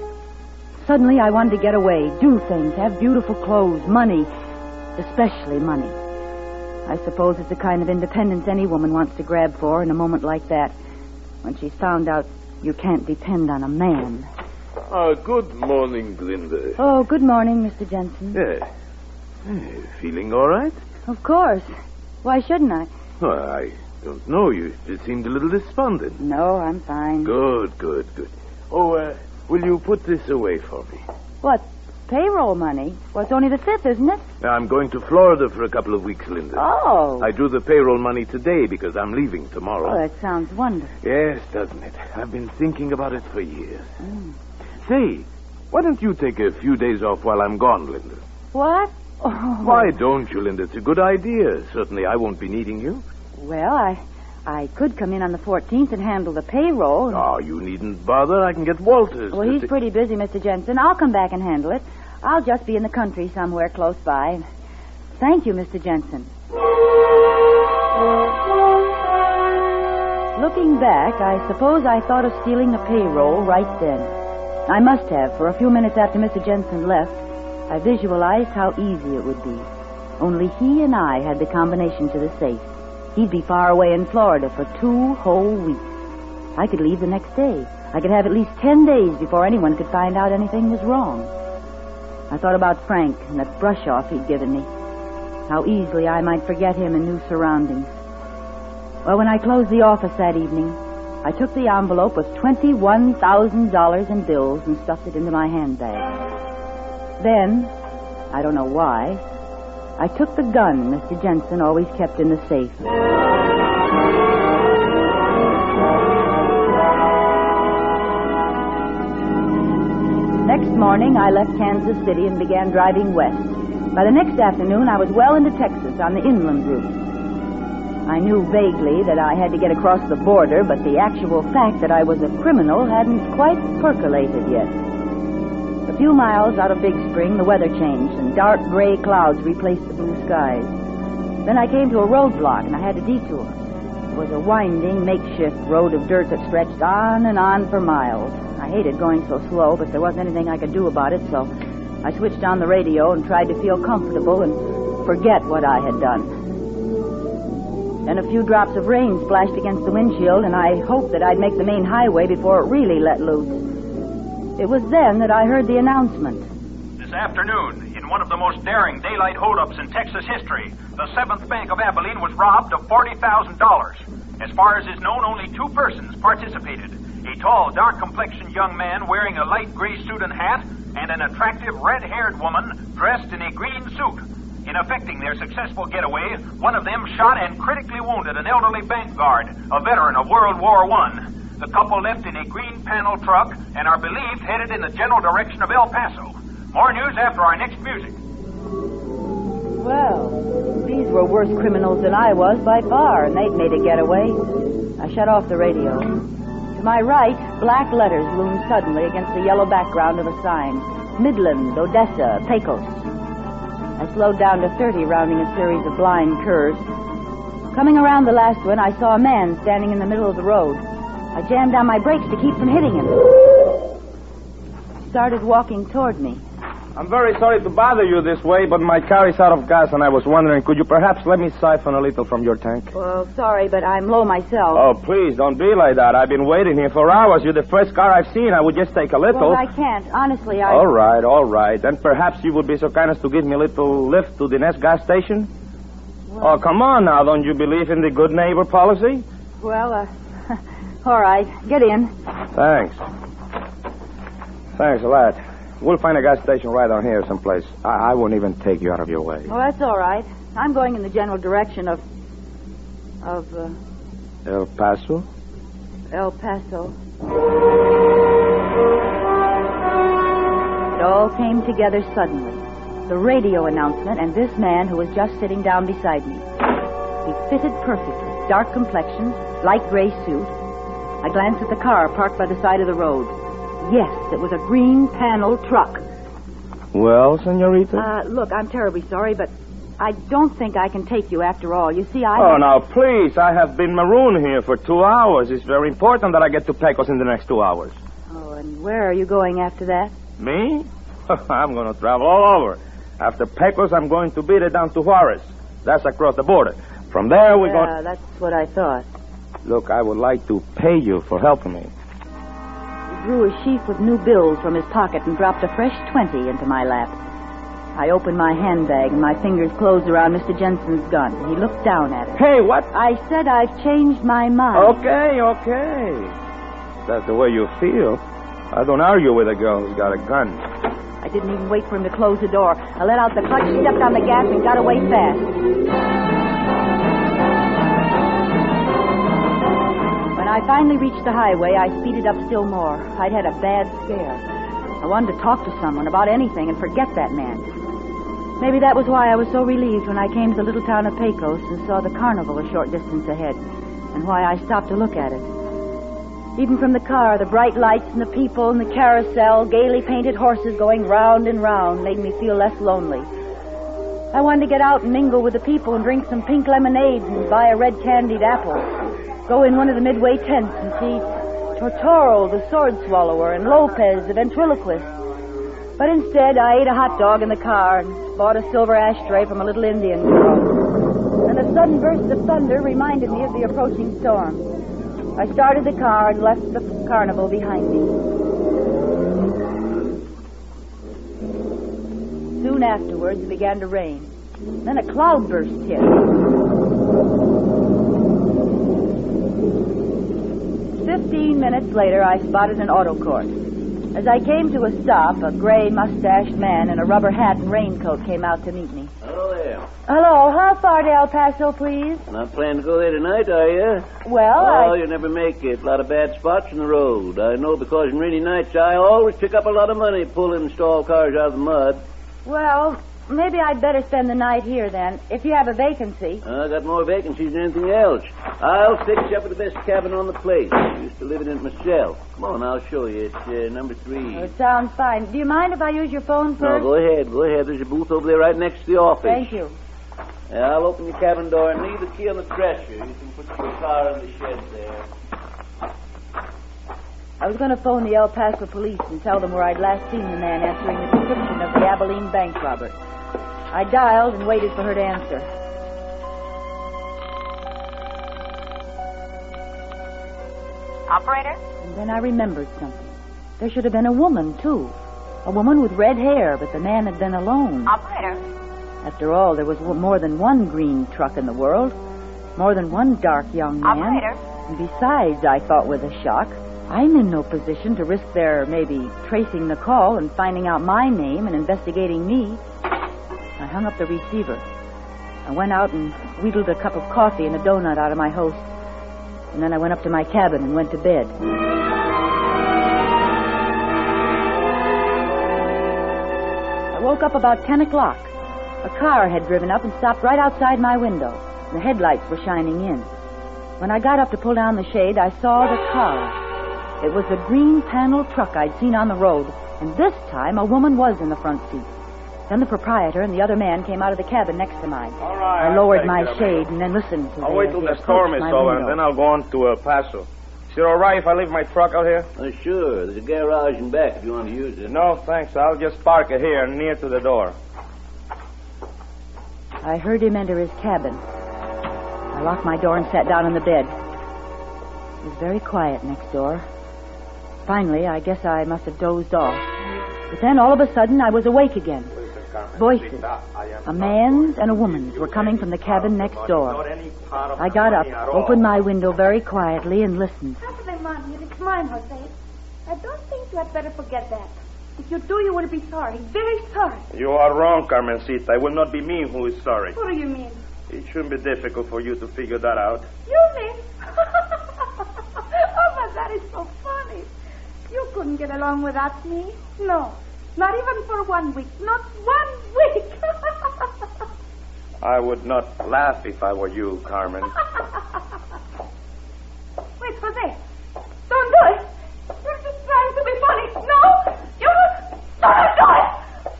Suddenly, I wanted to get away, do things, have beautiful clothes, money, especially money. I suppose it's the kind of independence any woman wants to grab for in a moment like that, when she's found out you can't depend on a man. Good morning, Linda. Oh, good morning, Mr. Jensen. Yeah. Feeling all right? Of course. Why shouldn't I? Well, I don't know. You just seemed a little despondent. No, I'm fine. Good. Oh, will you put this away for me? What? Payroll money? Well, it's only the 5th, isn't it? I'm going to Florida for a couple of weeks, Linda. Oh. I drew the payroll money today because I'm leaving tomorrow. Oh, that sounds wonderful. Yes, doesn't it? I've been thinking about it for years. Say, why don't you take a few days off while I'm gone, Linda? What? Oh. Why don't you, Linda? It's a good idea. Certainly I won't be needing you. Well, I could come in on the 14th and handle the payroll. Oh, you needn't bother. I can get Walters. Well, he's pretty busy, Mr. Jensen. I'll come back and handle it. I'll just be in the country somewhere close by. Thank you, Mr. Jensen. Looking back, I suppose I thought of stealing the payroll right then. I must have, for a few minutes after Mr. Jensen left. I visualized how easy it would be. Only he and I had the combination to the safe. He'd be far away in Florida for 2 whole weeks. I could leave the next day. I could have at least 10 days before anyone could find out anything was wrong. I thought about Frank and that brush-off he'd given me. How easily I might forget him in new surroundings. Well, when I closed the office that evening, I took the envelope with $21,000 in bills and stuffed it into my handbag. Then, I don't know why, I took the gun Mr. Jensen always kept in the safe. Next morning, I left Kansas City and began driving west. By the next afternoon, I was well into Texas on the inland route. I knew vaguely that I had to get across the border, but the actual fact that I was a criminal hadn't quite percolated yet. A few miles out of Big Spring, the weather changed, and dark gray clouds replaced the blue skies. Then I came to a roadblock, and I had to detour. was a winding, makeshift road of dirt that stretched on and on for miles. I hated going so slow, but there wasn't anything I could do about it, so I switched on the radio and tried to feel comfortable and forget what I had done. Then a few drops of rain splashed against the windshield, and I hoped that I'd make the main highway before it really let loose. It was then that I heard the announcement. This afternoon, in one of the most daring daylight holdups in Texas history, the 7th Bank of Abilene was robbed of $40,000. As far as is known, only 2 persons participated. A tall, dark-complexioned young man wearing a light gray suit and hat, and an attractive red-haired woman dressed in a green suit. In effecting their successful getaway, one of them shot and critically wounded an elderly bank guard, a veteran of World War I. The couple left in a green panel truck and are believed headed in the general direction of El Paso. More news after our next music. Well, these were worse criminals than I was by far, and they'd made a getaway. I shut off the radio. To my right, black letters loomed suddenly against the yellow background of a sign. Midland, Odessa, Pecos. I slowed down to 30, rounding a series of blind curves. Coming around the last one, I saw a man standing in the middle of the road. I jammed down my brakes to keep from hitting him. He started walking toward me. I'm very sorry to bother you this way, but my car is out of gas, and I was wondering, could you perhaps let me siphon a little from your tank? Well, sorry, but I'm low myself. Oh, please, don't be like that. I've been waiting here for hours. You're the first car I've seen. I would just take a little. Well, I can't. Honestly, I... All right. Then perhaps you would be so kind as to give me a little lift to the next gas station? Well... Oh, come on now. Don't you believe in the good neighbor policy? Well, all right. Get in. Thanks a lot. We'll find a gas station right on here someplace. I won't even take you out of your way. Oh, that's all right. I'm going in the general direction of El Paso? El Paso. It all came together suddenly. The radio announcement and this man who was just sitting down beside me. He fitted perfectly. Dark complexion, light gray suit. I glanced at the car parked by the side of the road. Yes, it was a green panel truck. Well, senorita? Look, I'm terribly sorry, but I don't think I can take you after all. You see, Oh, now, please. I have been marooned here for 2 hours. It's very important that I get to Pecos in the next 2 hours. Oh, and where are you going after that? Me? I'm going to travel all over. After Pecos, I'm going to beat it down to Juarez. That's across the border. From there, we go... Yeah, that's what I thought. Look, I would like to pay you for helping me. He drew a sheaf with new bills from his pocket and dropped a fresh 20 into my lap. I opened my handbag and my fingers closed around Mr. Jensen's gun. He looked down at it. Hey, what? I said I've changed my mind. Okay. That's the way you feel. I don't argue with a girl who's got a gun. I didn't even wait for him to close the door. I let out the clutch, stepped on the gas, and got away fast. When I finally reached the highway, I speeded up still more. I'd had a bad scare. I wanted to talk to someone about anything and forget that man. Maybe that was why I was so relieved when I came to the little town of Pecos and saw the carnival a short distance ahead, and why I stopped to look at it. Even from the car, the bright lights and the people and the carousel, gaily painted horses going round and round made me feel less lonely. I wanted to get out and mingle with the people and drink some pink lemonade and buy a red candied apple. Go in one of the midway tents and see Tortoro, the sword swallower, and Lopez, the ventriloquist. But instead, I ate a hot dog in the car and bought a silver ashtray from a little Indian girl. And a sudden burst of thunder reminded me of the approaching storm. I started the car and left the carnival behind me. Soon afterwards, it began to rain. Then a cloudburst hit. 15 minutes later, I spotted an auto court. As I came to a stop, a gray, mustached man in a rubber hat and raincoat came out to meet me. Hello there. Hello, how far to El Paso, please? Not planning to go there tonight, are you? Well, you never make it. A lot of bad spots in the road. I know because in rainy nights I always pick up a lot of money pulling stalled cars out of the mud. Well, maybe I'd better spend the night here then, if you have a vacancy. I got more vacancies than anything else. I'll fix you up with the best cabin on the place. I used to live in it myself. Come on, I'll show you. It's number 3. It sounds fine. Do you mind if I use your phone first? No, go ahead. There's a booth over there right next to the office. Thank you. Yeah, I'll open your cabin door and leave the key on the dresser. You can put your car in the shed there. I was going to phone the El Paso police and tell them where I'd last seen the man answering the description of the Abilene bank robber. I dialed and waited for her to answer. Operator? And then I remembered something. There should have been a woman, too. A woman with red hair, but the man had been alone. Operator? After all, there was more than one green truck in the world. More than one dark young man. Operator? And besides, I thought with a shock, I'm in no position to risk their maybe tracing the call and finding out my name and investigating me. I hung up the receiver. I went out and wheedled a cup of coffee and a donut out of my host. And then I went up to my cabin and went to bed. I woke up about 10 o'clock. A car had driven up and stopped right outside my window. The headlights were shining in. When I got up to pull down the shade, I saw the car. It was the green panel truck I'd seen on the road, and this time a woman was in the front seat. Then the proprietor and the other man came out of the cabin next to mine. All right. I lowered my shade and then listened to I'll wait till the storm is over, and then I'll go on to El Paso. Is it all right if I leave my truck out here? Sure. There's a garage in back if you want to use it. No, thanks. I'll just park it here near to the door. I heard him enter his cabin. I locked my door and sat down on the bed. It was very quiet next door. Finally, I guess I must have dozed off. But then, all of a sudden, I was awake again. Voices, a man's and a woman's, were coming from the cabin next door. I got up, opened my window very quietly, and listened. It's mine, Jose. I don't think you had better forget that. If you do, you will be sorry. Very sorry. You are wrong, Carmencita. It will not be me who is sorry. What do you mean? It shouldn't be difficult for you to figure that out. You mean? Oh, but that is so funny. You couldn't get along without me. No. Not even for 1 week. Not 1 week. I would not laugh if I were you, Carmen. Wait, Jose. Don't do it. You're just trying to be funny. No. You don't do it.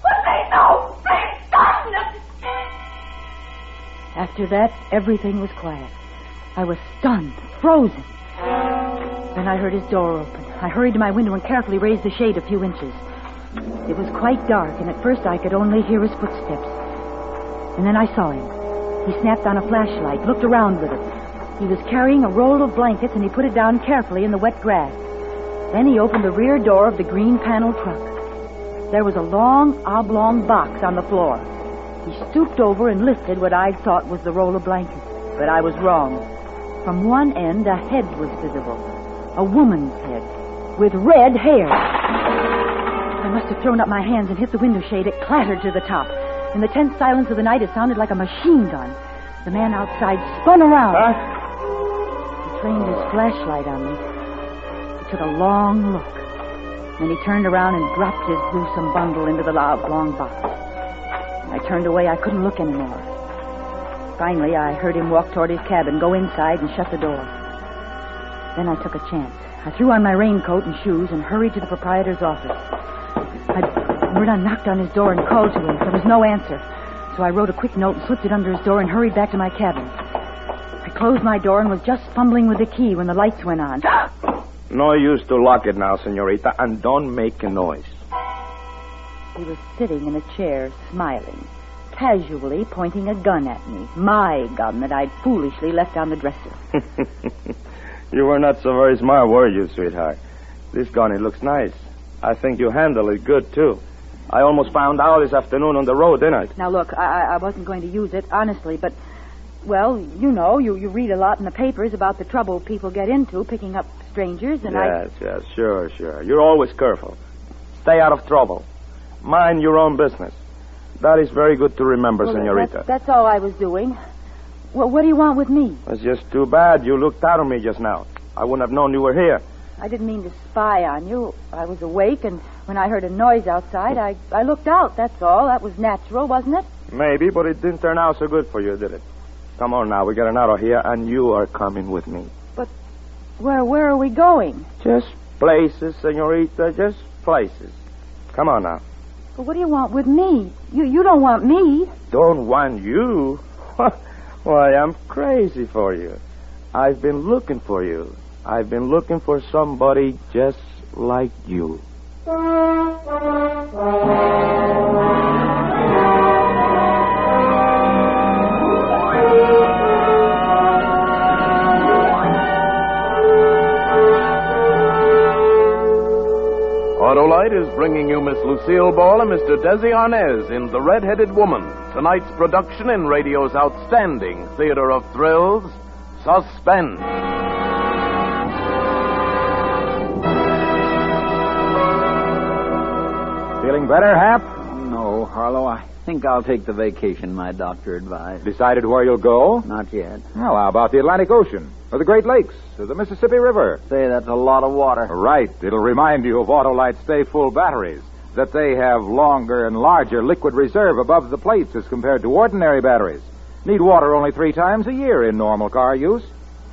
Jose, no. Please, don't. After that, everything was quiet. I was stunned, frozen. Then I heard his door open. I hurried to my window and carefully raised the shade a few inches. It was quite dark, and at first I could only hear his footsteps. And then I saw him. He snapped on a flashlight, looked around with it. He was carrying a roll of blankets, and he put it down carefully in the wet grass. Then he opened the rear door of the green panel truck. There was a long, oblong box on the floor. He stooped over and lifted what I thought was the roll of blankets. But I was wrong. From one end, a head was visible. A woman's head, with red hair. I must have thrown up my hands and hit the window shade. It clattered to the top. In the tense silence of the night, it sounded like a machine gun. The man outside spun around. He trained his flashlight on me. He took a long look. Then he turned around and dropped his gruesome bundle into the long box. I turned away. I couldn't look anymore. Finally, I heard him walk toward his cabin, go inside, and shut the door. Then I took a chance. I threw on my raincoat and shoes and hurried to the proprietor's office. I knocked on his door and called to him. There was no answer. So I wrote a quick note and slipped it under his door and hurried back to my cabin. I closed my door and was just fumbling with the key when the lights went on. No use to lock it now, senorita, and don't make a noise. He was sitting in a chair, smiling, casually pointing a gun at me. My gun that I'd foolishly left on the dresser. You were not so very smart, were you, sweetheart? This gun, it looks nice. I think you handle it good, too. I almost found out this afternoon on the road, didn't I? Now, look, I wasn't going to use it, honestly, but, well, you know, you read a lot in the papers about the trouble people get into picking up strangers, and Yes, sure. You're always careful. Stay out of trouble. Mind your own business. That is very good to remember, senorita. That's all I was doing. Well, what do you want with me? It's just too bad you looked out on me just now. I wouldn't have known you were here. I didn't mean to spy on you. I was awake, and when I heard a noise outside, I looked out, that's all. That was natural, wasn't it? Maybe, but it didn't turn out so good for you, did it? Come on now, we're getting out of here, and you are coming with me. But where are we going? Just places, senorita, just places. Come on now. But what do you want with me? You don't want me. Don't want you? Why, I'm crazy for you. I've been looking for you. I've been looking for somebody just like you. Autolite is bringing you Miss Lucille Ball and Mr. Desi Arnaz in The Red-Headed Woman, tonight's production in radio's outstanding theater of thrills, Suspense. Feeling better, Hap? No, Harlow, I think I'll take the vacation my doctor advised. Decided where you'll go? Not yet. Well, how about the Atlantic Ocean, or the Great Lakes, or the Mississippi River? Say, that's a lot of water. Right. It'll remind you of Autolite's Stay Full batteries, that they have longer and larger liquid reserve above the plates as compared to ordinary batteries. Need water only 3 times a year in normal car use.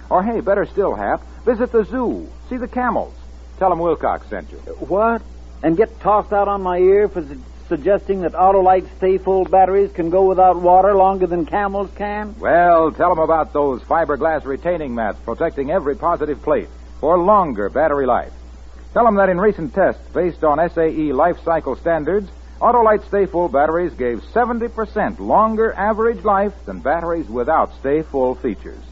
Or, hey, better still, Hap, visit the zoo. See the camels. Tell them Wilcox sent you. What? And get tossed out on my ear for suggesting that Autolite Stay Full batteries can go without water longer than camels can? Well, tell them about those fiberglass retaining mats protecting every positive plate for longer battery life. Tell them that in recent tests based on SAE life cycle standards, Autolite Stay Full batteries gave 70% longer average life than batteries without Stay Full features.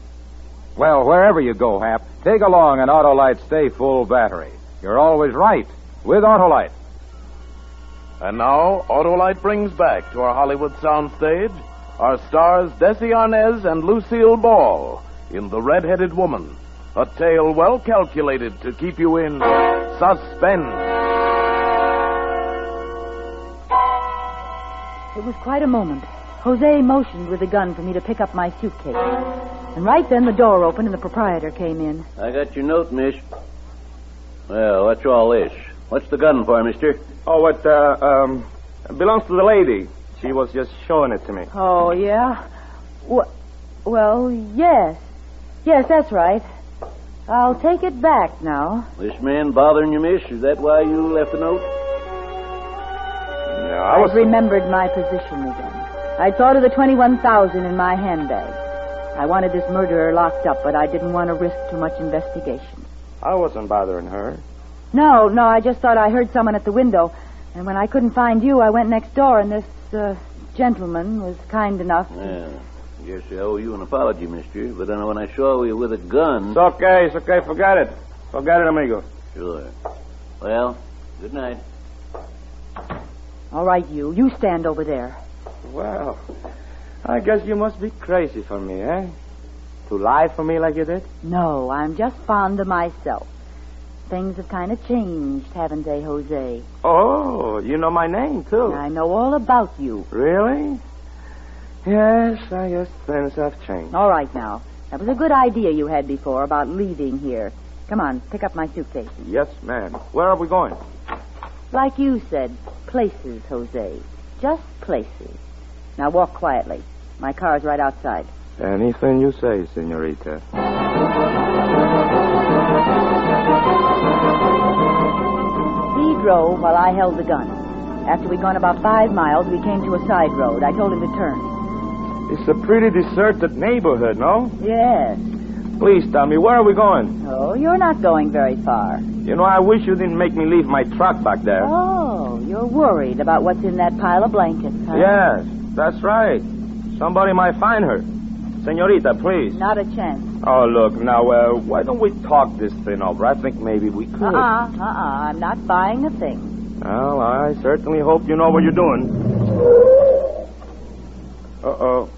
Well, wherever you go, Hap, take along an Autolite Stay Full battery. You're always right with Autolite. And now, Autolite brings back to our Hollywood soundstage our stars Desi Arnaz and Lucille Ball in The Red-Headed Woman, a tale well calculated to keep you in suspense. It was quite a moment. Jose motioned with a gun for me to pick up my suitcase. And right then the door opened and the proprietor came in. I got your note, miss. Well, what's all this? What's the gun for, mister? Oh, it belongs to the lady. She was just showing it to me. Oh, yeah? Well, yes. Yes, that's right. I'll take it back now. This man bothering you, miss? Is that why you left the note? No, I remembered my position again. I'd thought of the $21,000 in my handbag. I wanted this murderer locked up, but I didn't want to risk too much investigation. I wasn't bothering her. No, I just thought I heard someone at the window. And when I couldn't find you, I went next door, and this gentleman was kind enough. Yeah. Guess I owe you an apology, mister. But then when I saw you with a gun... It's okay. Forget it. Forget it, amigo. Sure. Well, good night. All right, you stand over there. Well, I guess you must be crazy for me, eh? To lie for me like you did? No, I'm just fond of myself. Things have kind of changed, haven't they, Jose? Oh, you know my name, too. I know all about you. Really? Yes, I guess things have changed. All right, now. That was a good idea you had before about leaving here. Come on, pick up my suitcase. Yes, ma'am. Where are we going? Like you said, places, Jose. Just places. Now walk quietly. My car's right outside. Anything you say, senorita. He drove while I held the gun. After we'd gone about 5 miles, we came to a side road. I told him to turn. It's a pretty deserted neighborhood, no? Yes. Please tell me, where are we going? Oh, you're not going very far. You know, I wish you didn't make me leave my truck back there. Oh, you're worried about what's in that pile of blankets, huh? Yes, that's right. Somebody might find her. Senorita, please. Not a chance. Oh, look, now, why don't we talk this thing over? I think maybe we could. I'm not buying a thing. Well, I certainly hope you know what you're doing. Uh-oh.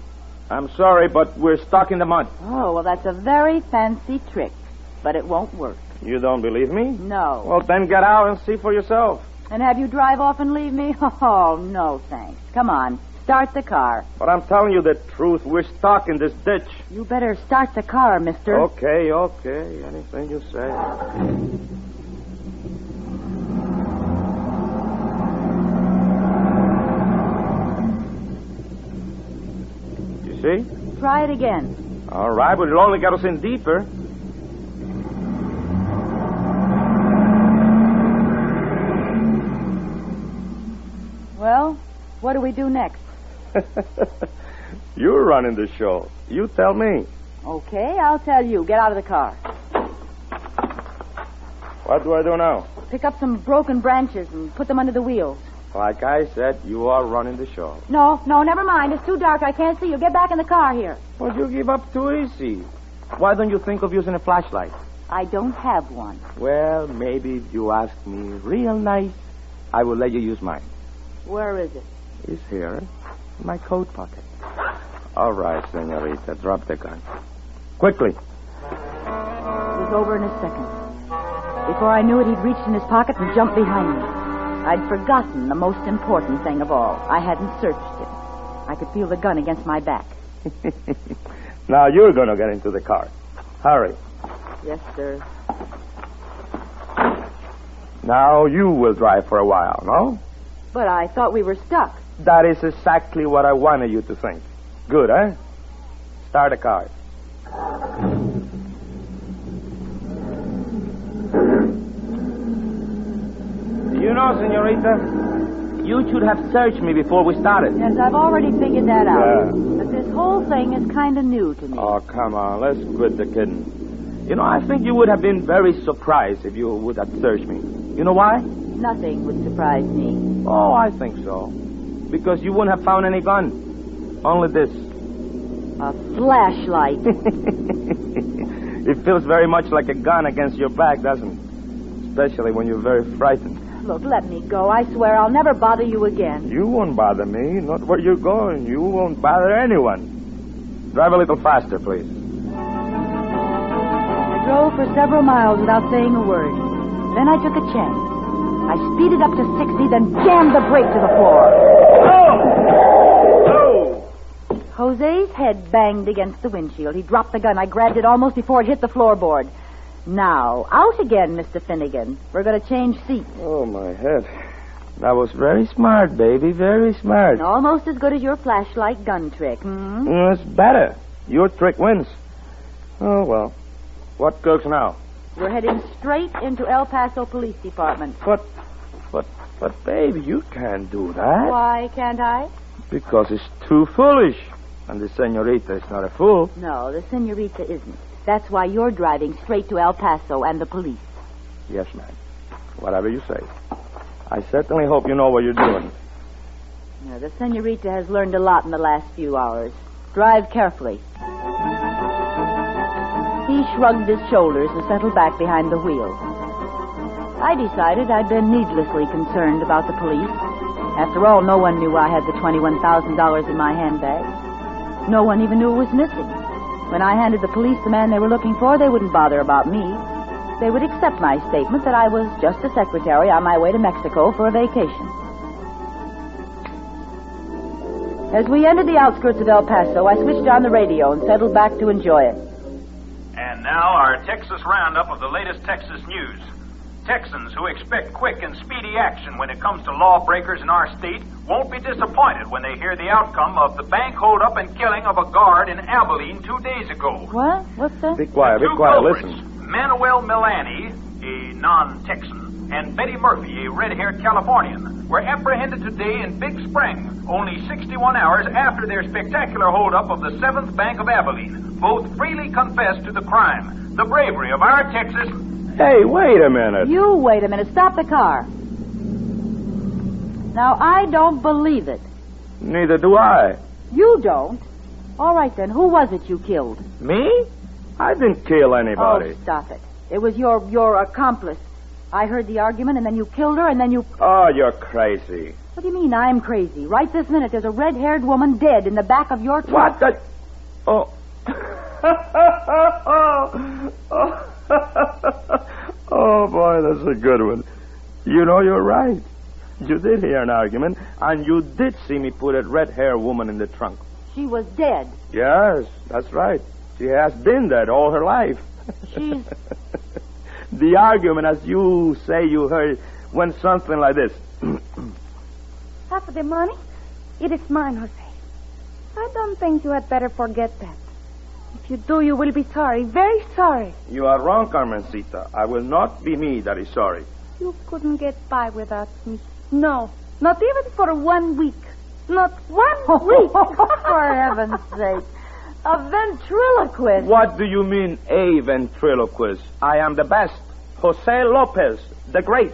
I'm sorry, but we're stuck in the mud. Oh, well, that's a very fancy trick, but it won't work. You don't believe me? No. Well, then get out and see for yourself. And have you drive off and leave me? Oh, no, thanks. Come on, start the car. But I'm telling you the truth. We're stuck in this ditch. You better start the car, mister. Okay. Anything you say. See? Try it again. All right, but it'll only get us in deeper. Well, what do we do next? You're running the show. You tell me. Okay, I'll tell you. Get out of the car. What do I do now? Pick up some broken branches and put them under the wheels. Like I said, you are running the show. No, never mind. It's too dark. I can't see you. Get back in the car here. But you give up too easy. Why don't you think of using a flashlight? I don't have one. Well, maybe if you ask me real nice, I will let you use mine. Where is it? It's here, in my coat pocket. All right, senorita, drop the gun. Quickly. It was over in a second. Before I knew it, he'd reached in his pocket and jumped behind me. I'd forgotten the most important thing of all. I hadn't searched him. I could feel the gun against my back. Now you're going to get into the car. Hurry. Yes, sir. Now you will drive for a while, no? But I thought we were stuck. That is exactly what I wanted you to think. Good, eh? Start the car. You know, senorita, you should have searched me before we started. Yes, I've already figured that out. Yeah. But this whole thing is kind of new to me. Oh, come on. Let's quit the kidding. You know, I think you would have been very surprised if you would have searched me. You know why? Nothing would surprise me. Oh, I think so. Because you wouldn't have found any gun. Only this. A flashlight. It feels very much like a gun against your back, doesn't it? Especially when you're very frightened. Look, let me go. I swear I'll never bother you again. You won't bother me. Not where you're going. You won't bother anyone. Drive a little faster, please. I drove for several miles without saying a word. Then I took a chance. I speeded up to 60, then jammed the brake to the floor. Oh! Jose's head banged against the windshield. He dropped the gun. I grabbed it almost before it hit the floorboard. Now, out again, Mr. Finnegan. We're going to change seats. Oh, my head. That was very smart, baby. Very smart. Almost as good as your flashlight gun trick. Hmm? It's better. Your trick wins. Oh, well. What cooks now? We're heading straight into El Paso Police Department. But, baby, you can't do that. Why can't I? Because it's too foolish. And the senorita is not a fool. No, the senorita isn't. That's why you're driving straight to El Paso and the police. Yes, ma'am. Whatever you say. I certainly hope you know what you're doing. Yeah, the senorita has learned a lot in the last few hours. Drive carefully. He shrugged his shoulders and settled back behind the wheel. I decided I'd been needlessly concerned about the police. After all, no one knew I had the $21,000 in my handbag. No one even knew it was missing. When I handed the police the man they were looking for, they wouldn't bother about me. They would accept my statement that I was just a secretary on my way to Mexico for a vacation. As we entered the outskirts of El Paso, I switched on the radio and settled back to enjoy it. And now our Texas roundup of the latest Texas news. Texans who expect quick and speedy action when it comes to lawbreakers in our state won't be disappointed when they hear the outcome of the bank holdup and killing of a guard in Abilene 2 days ago. What? What's that? Be quiet, listen. Manuel Milani, a non-Texan, and Betty Murphy, a red-haired Californian, were apprehended today in Big Spring, only 61 hours after their spectacular holdup of the 7th Bank of Abilene. Both freely confessed to the crime. The bravery of our Texas... Hey, wait a minute. You wait a minute. Stop the car. Now, I don't believe it. Neither do I. You don't? All right, then. Who was it you killed? Me? I didn't kill anybody. Oh, stop it. It was your accomplice. I heard the argument, and then you killed her, and then you... Oh, you're crazy. What do you mean I'm crazy? Right this minute, there's a red-haired woman dead in the back of your truck. What the... Oh... Oh, boy, that's a good one. You know, you're right. You did hear an argument, and you did see me put a red-haired woman in the trunk. She was dead. Yes, that's right. She has been dead all her life. She's... The argument, as you say you heard, went something like this. Half of the money? It is mine, Jose. I don't think you had better forget that. If you do, you will be sorry, very sorry. You are wrong, Carmencita. I will not be me that is sorry. You couldn't get by without me. No, not even for 1 week. Not 1 week. For heaven's sake. A ventriloquist. What do you mean, a ventriloquist? I am the best. Jose Lopez, the great.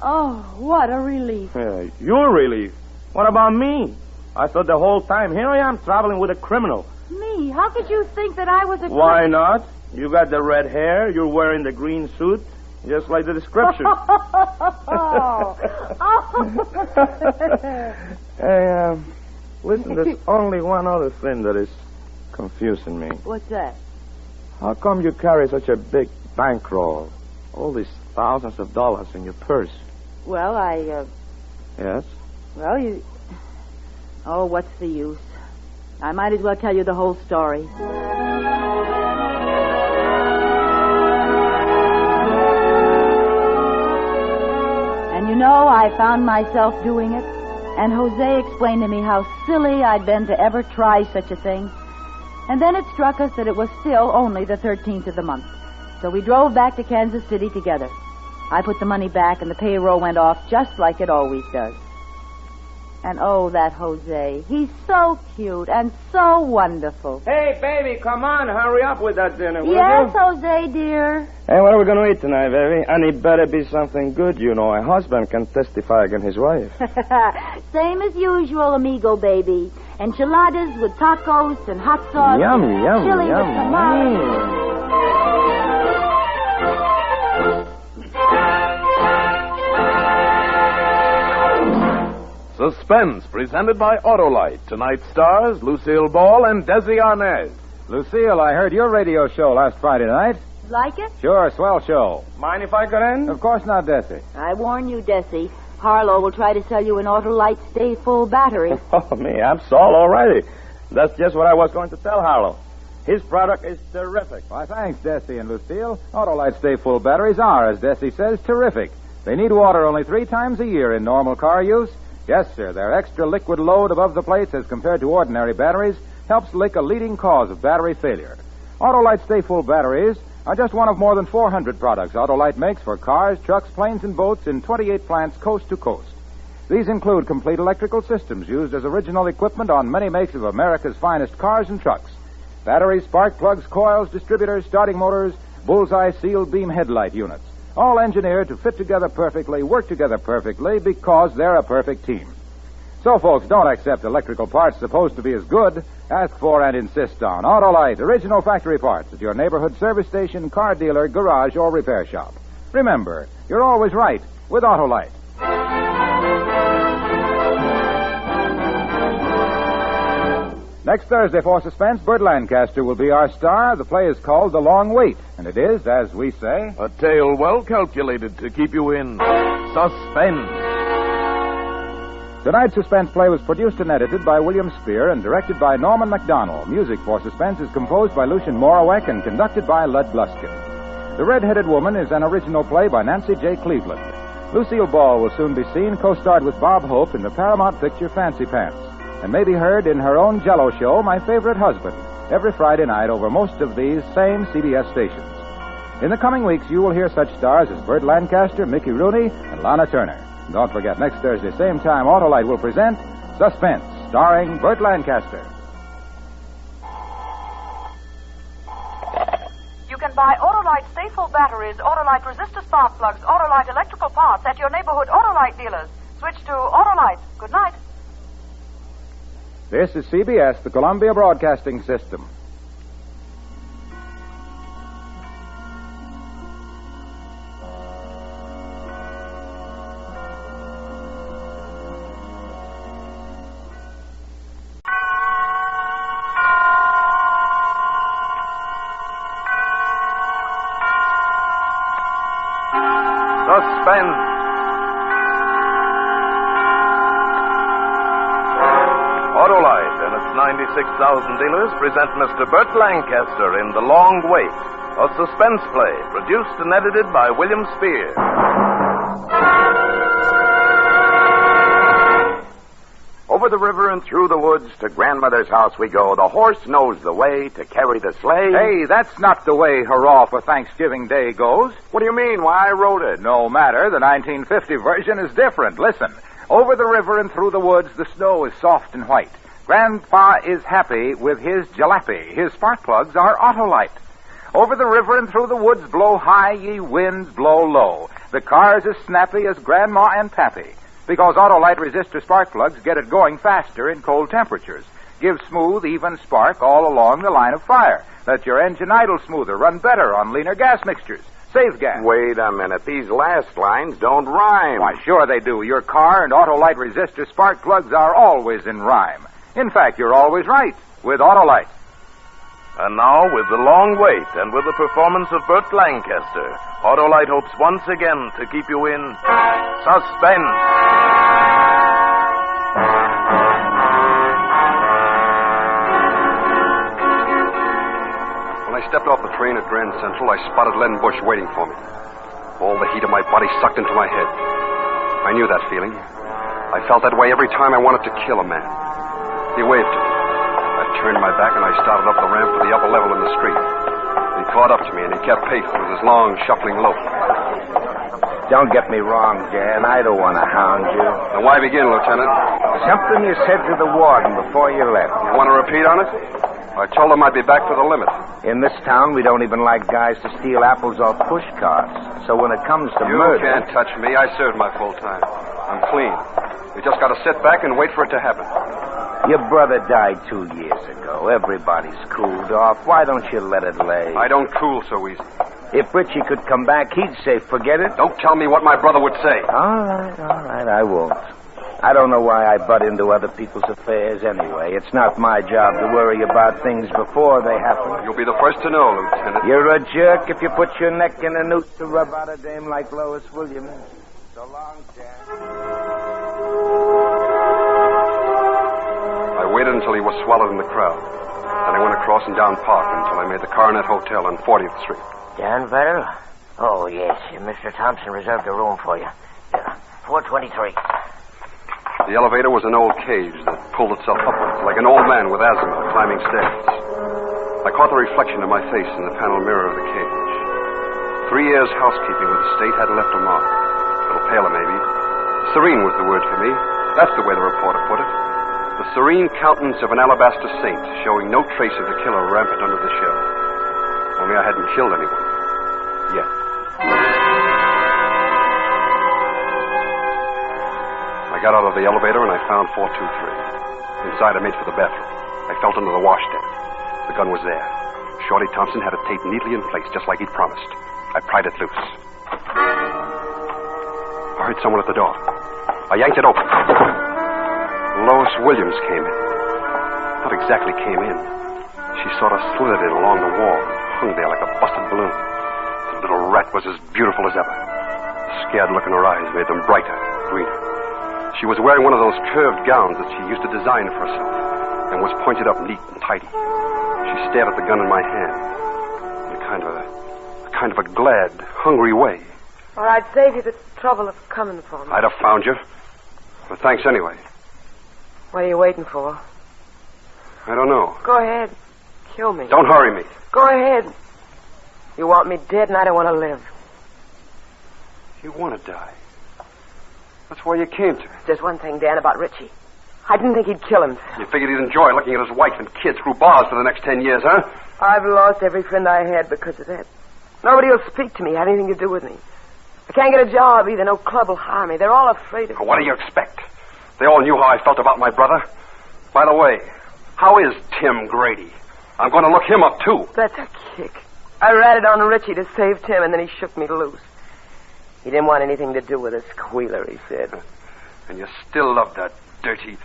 Oh, what a relief. Your relief? What about me? I thought the whole time, here I am traveling with a criminal. Me? How could you think that I was a... Why not? You got the red hair, you're wearing the green suit, just like the description. Hey, listen, there's only one other thing that is confusing me. What's that? How come you carry such a big bankroll? All these thousands of dollars in your purse. Well, Yes? Well, you... Oh, what's the use? I might as well tell you the whole story. And you know, I found myself doing it. And Jose explained to me how silly I'd been to ever try such a thing. And then it struck us that it was still only the 13th of the month. So we drove back to Kansas City together. I put the money back and the payroll went off just like it always does. And oh, that Jose. He's so cute and so wonderful. Hey, baby, come on. Hurry up with that dinner, will Yes, you? Jose, dear. Hey, what are we going to eat tonight, baby? And it better be something good, you know. A husband can testify against his wife. Same as usual, amigo, baby. Enchiladas with tacos and hot sauce. Yum, yum, chili yum. with tamales. Suspense, presented by Autolite. Tonight's stars, Lucille Ball and Desi Arnaz. Lucille, I heard your radio show last Friday night. Like it? Sure, swell show. Mind if I get in? Of course not, Desi. I warn you, Desi. Harlow will try to sell you an Autolite Stay Full battery. Oh, me, I'm sold already. That's just what I was going to tell Harlow. His product is terrific. Why, thanks, Desi and Lucille. Autolite Stay Full batteries are, as Desi says, terrific. They need water only 3 times a year in normal car use. Yes, sir, their extra liquid load above the plates as compared to ordinary batteries helps lick a leading cause of battery failure. Autolite Stay Full batteries are just one of more than 400 products Autolite makes for cars, trucks, planes, and boats in 28 plants coast to coast. These include complete electrical systems used as original equipment on many makes of America's finest cars and trucks. Batteries, spark plugs, coils, distributors, starting motors, bullseye sealed beam headlight units. All engineered to fit together perfectly, work together perfectly, because they're a perfect team. So, folks, don't accept electrical parts supposed to be as good. Ask for and insist on Autolite, original factory parts at your neighborhood service station, car dealer, garage, or repair shop. Remember, you're always right with Autolite. Next Thursday for Suspense, Burt Lancaster will be our star. The play is called The Long Wait, and it is, as we say, A tale well calculated to keep you in suspense. Tonight's Suspense play was produced and edited by William Spear and directed by Norman MacDonald. Music for Suspense is composed by Lucien Morawek and conducted by Lud Gluskin. The Red-Headed Woman is an original play by Nancy J. Cleveland. Lucille Ball will soon be seen co-starred with Bob Hope in the Paramount picture Fancy Pants, and may be heard in her own Jell-O show, My Favorite Husband, every Friday night over most of these same CBS stations. In the coming weeks, you will hear such stars as Burt Lancaster, Mickey Rooney, and Lana Turner. And don't forget, next Thursday, same time, Autolite will present Suspense, starring Burt Lancaster. You can buy Autolite Stay Full batteries, Autolite resistor spark plugs, Autolite electrical parts at your neighborhood Autolite dealers. Switch to Autolite. Good night. This is CBS, the Columbia Broadcasting System. Suspense. Autolite and its 96,000 dealers present Mr. Burt Lancaster in The Long Wait, a suspense play produced and edited by William Spear. Over the river and through the woods to grandmother's house we go. The horse knows the way to carry the sleigh. Hey, that's not the way Hurrah for Thanksgiving Day goes. What do you mean? Why, I wrote it. No matter. The 1950 version is different. Listen. Over the river and through the woods, the snow is soft and white. Grandpa is happy with his jalopy. His spark plugs are Autolite. Over the river and through the woods blow high, ye winds blow low. The car's as snappy as Grandma and Pappy, because Autolite resistor spark plugs get it going faster in cold temperatures. Give smooth, even spark all along the line of fire. Let your engine idle smoother, run better on leaner gas mixtures. Save gas. Wait a minute. These last lines don't rhyme. Why, sure they do. Your car and Autolite resistor spark plugs are always in rhyme. In fact, you're always right with Autolite. And now, with the long wait and with the performance of Burt Lancaster, Autolite hopes once again to keep you in suspense. When I stepped off the train at Grand Central, I spotted Len Bush waiting for me. All the heat of my body sucked into my head. I knew that feeling. I felt that way every time I wanted to kill a man. He waved to me. I turned my back and I started up the ramp to the upper level in the street. He caught up to me and he kept pace with his long, shuffling lope. Don't get me wrong, Dan. I don't want to hound you. Now, why begin, Lieutenant? Something you said to the warden before you left. You want to repeat on it? I told him I'd be back for the limit. In this town, we don't even like guys to steal apples off push carts. So when it comes to murder... You can't touch me. I served my full time. I'm clean. You just got to sit back and wait for it to happen. Your brother died 2 years ago. Everybody's cooled off. Why don't you let it lay? I don't cool so easy. If Richie could come back, he'd say, forget it. Don't tell me what my brother would say. All right, I won't. I don't know why I butt into other people's affairs anyway. It's not my job to worry about things before they happen. You'll be the first to know, Lieutenant. You're a jerk if you put your neck in a noose to rub out a dame like Lois Williams. So long, Jack. I waited until he was swallowed in the crowd. Then I went across and down Park until I made the Coronet Hotel on 40th Street. Dan Verrill? Oh, yes. Mr. Thompson reserved a room for you. 423. The elevator was an old cage that pulled itself upwards like an old man with asthma climbing stairs. I caught the reflection of my face in the panel mirror of the cage. 3 years housekeeping with the state hadn't left a mark. A little paler, maybe. Serene was the word for me. That's the way the reporter put it. The serene countenance of an alabaster saint, showing no trace of the killer rampant under the shell. Only I hadn't killed anyone. Yet. I got out of the elevator and I found 423. Inside, I made for the bathroom. I felt under the washstand. The gun was there. Shorty Thompson had it taped neatly in place, just like he'd promised. I pried it loose. I heard someone at the door. I yanked it open. Lois Williams came in. Not exactly came in. She sort of slithered in along the wall, hung there like a busted balloon. The little rat was as beautiful as ever. The scared look in her eyes made them brighter, greener. She was wearing one of those curved gowns that she used to design for herself, and was pointed up neat and tidy. She stared at the gun in my hand in a kind of a glad, hungry way. Or I'd save you the trouble of coming for me. I'd have found you. But thanks anyway. What are you waiting for? I don't know. Go ahead. Kill me. Don't hurry me. Go ahead. You want me dead and I don't want to live. You want to die. That's why you came to me. There's one thing, Dan, about Richie. I didn't think he'd kill him. You figured he'd enjoy looking at his wife and kids through bars for the next 10 years, huh? I've lost every friend I had because of that. Nobody will speak to me, have anything to do with me. I can't get a job either. No club will hire me. They're all afraid of me. What do you expect? They all knew how I felt about my brother. By the way, how is Tim Grady? I'm going to look him up, too. That's a kick. I ratted on Richie to save Tim, and then he shook me loose. He didn't want anything to do with a squealer, he said. And you still love that dirty...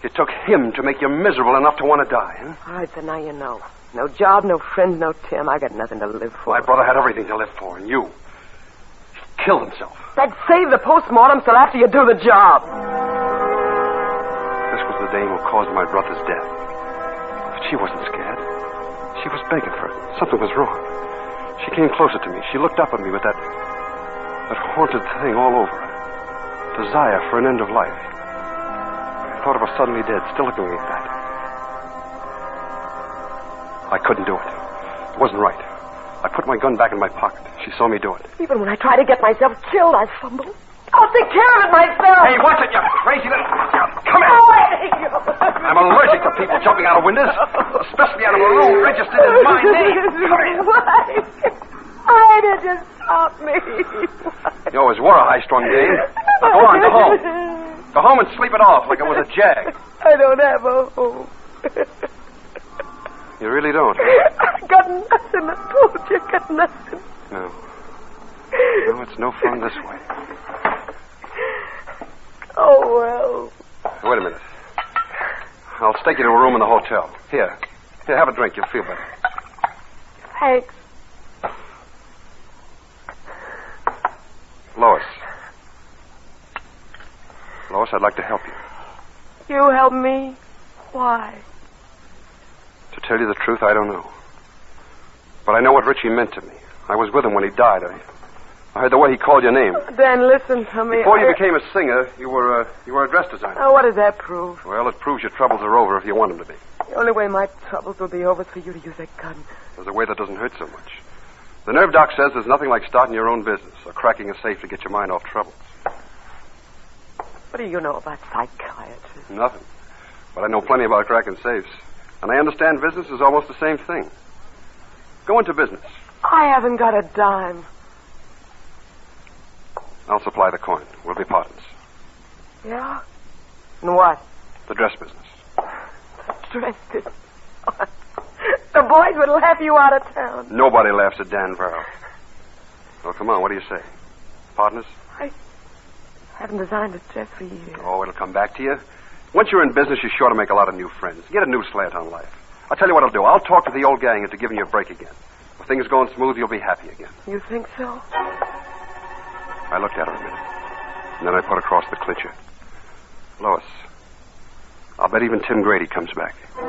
It took him to make you miserable enough to want to die, huh? All right, so now you know. No job, no friends, no Tim. I got nothing to live for. My brother had everything to live for, and you... He killed himself. That'd save the postmortem till after you do the job. This was the dame who caused my brother's death. But she wasn't scared. She was begging for it. Something was wrong. She came closer to me. She looked up at me with that haunted thing all over her. Desire for an end of life. I thought of her suddenly dead, still looking like that. I couldn't do it. It wasn't right. I put my gun back in my pocket. She saw me do it. Even when I try to get myself killed, I fumble. Oh, I'll take care of it myself. Hey, what's it, you crazy little... Come here. Oh, I hate you. I'm allergic to people jumping out of windows, especially out of a room registered in my name. Come here. Why? Why did you stop me? You always were a high-strung dame. Now go on, go home. Go home and sleep it off like it was a jag. I don't have a home. You really don't? I got nothing. I told you, I got nothing. No. No, it's no fun this way. Oh, well. Wait a minute. I'll stake you to a room in the hotel. Here, have a drink. You'll feel better. Thanks. Lois, I'd like to help you. You help me? Why? To tell you the truth, I don't know. But I know what Richie meant to me. I was with him when he died. I heard the way he called your name. Dan, listen to me. Before you became a singer, you were a dress designer. Oh, what does that prove? Well, it proves your troubles are over if you want them to be. The only way my troubles will be over is for you to use that gun. There's a way that doesn't hurt so much. The nerve doc says there's nothing like starting your own business or cracking a safe to get your mind off troubles. What do you know about psychiatry? Nothing. But I know plenty about cracking safes. And I understand business is almost the same thing. Go into business. I haven't got a dime. I'll supply the coin. We'll be partners. Yeah? And what? The dress business. Dress business. The boys would laugh you out of town. Nobody laughs at Dan Verrill. Well, come on, what do you say? Partners? I haven't designed a dress for years. Oh, it'll come back to you. Once you're in business, you're sure to make a lot of new friends. Get a new slant on life. I'll tell you what I'll do. I'll talk to the old gang into giving you a break again. If things are going smooth, you'll be happy again. You think so? I looked at her a minute, and then I put across the clincher. Lois, I'll bet even Tim Grady comes back. I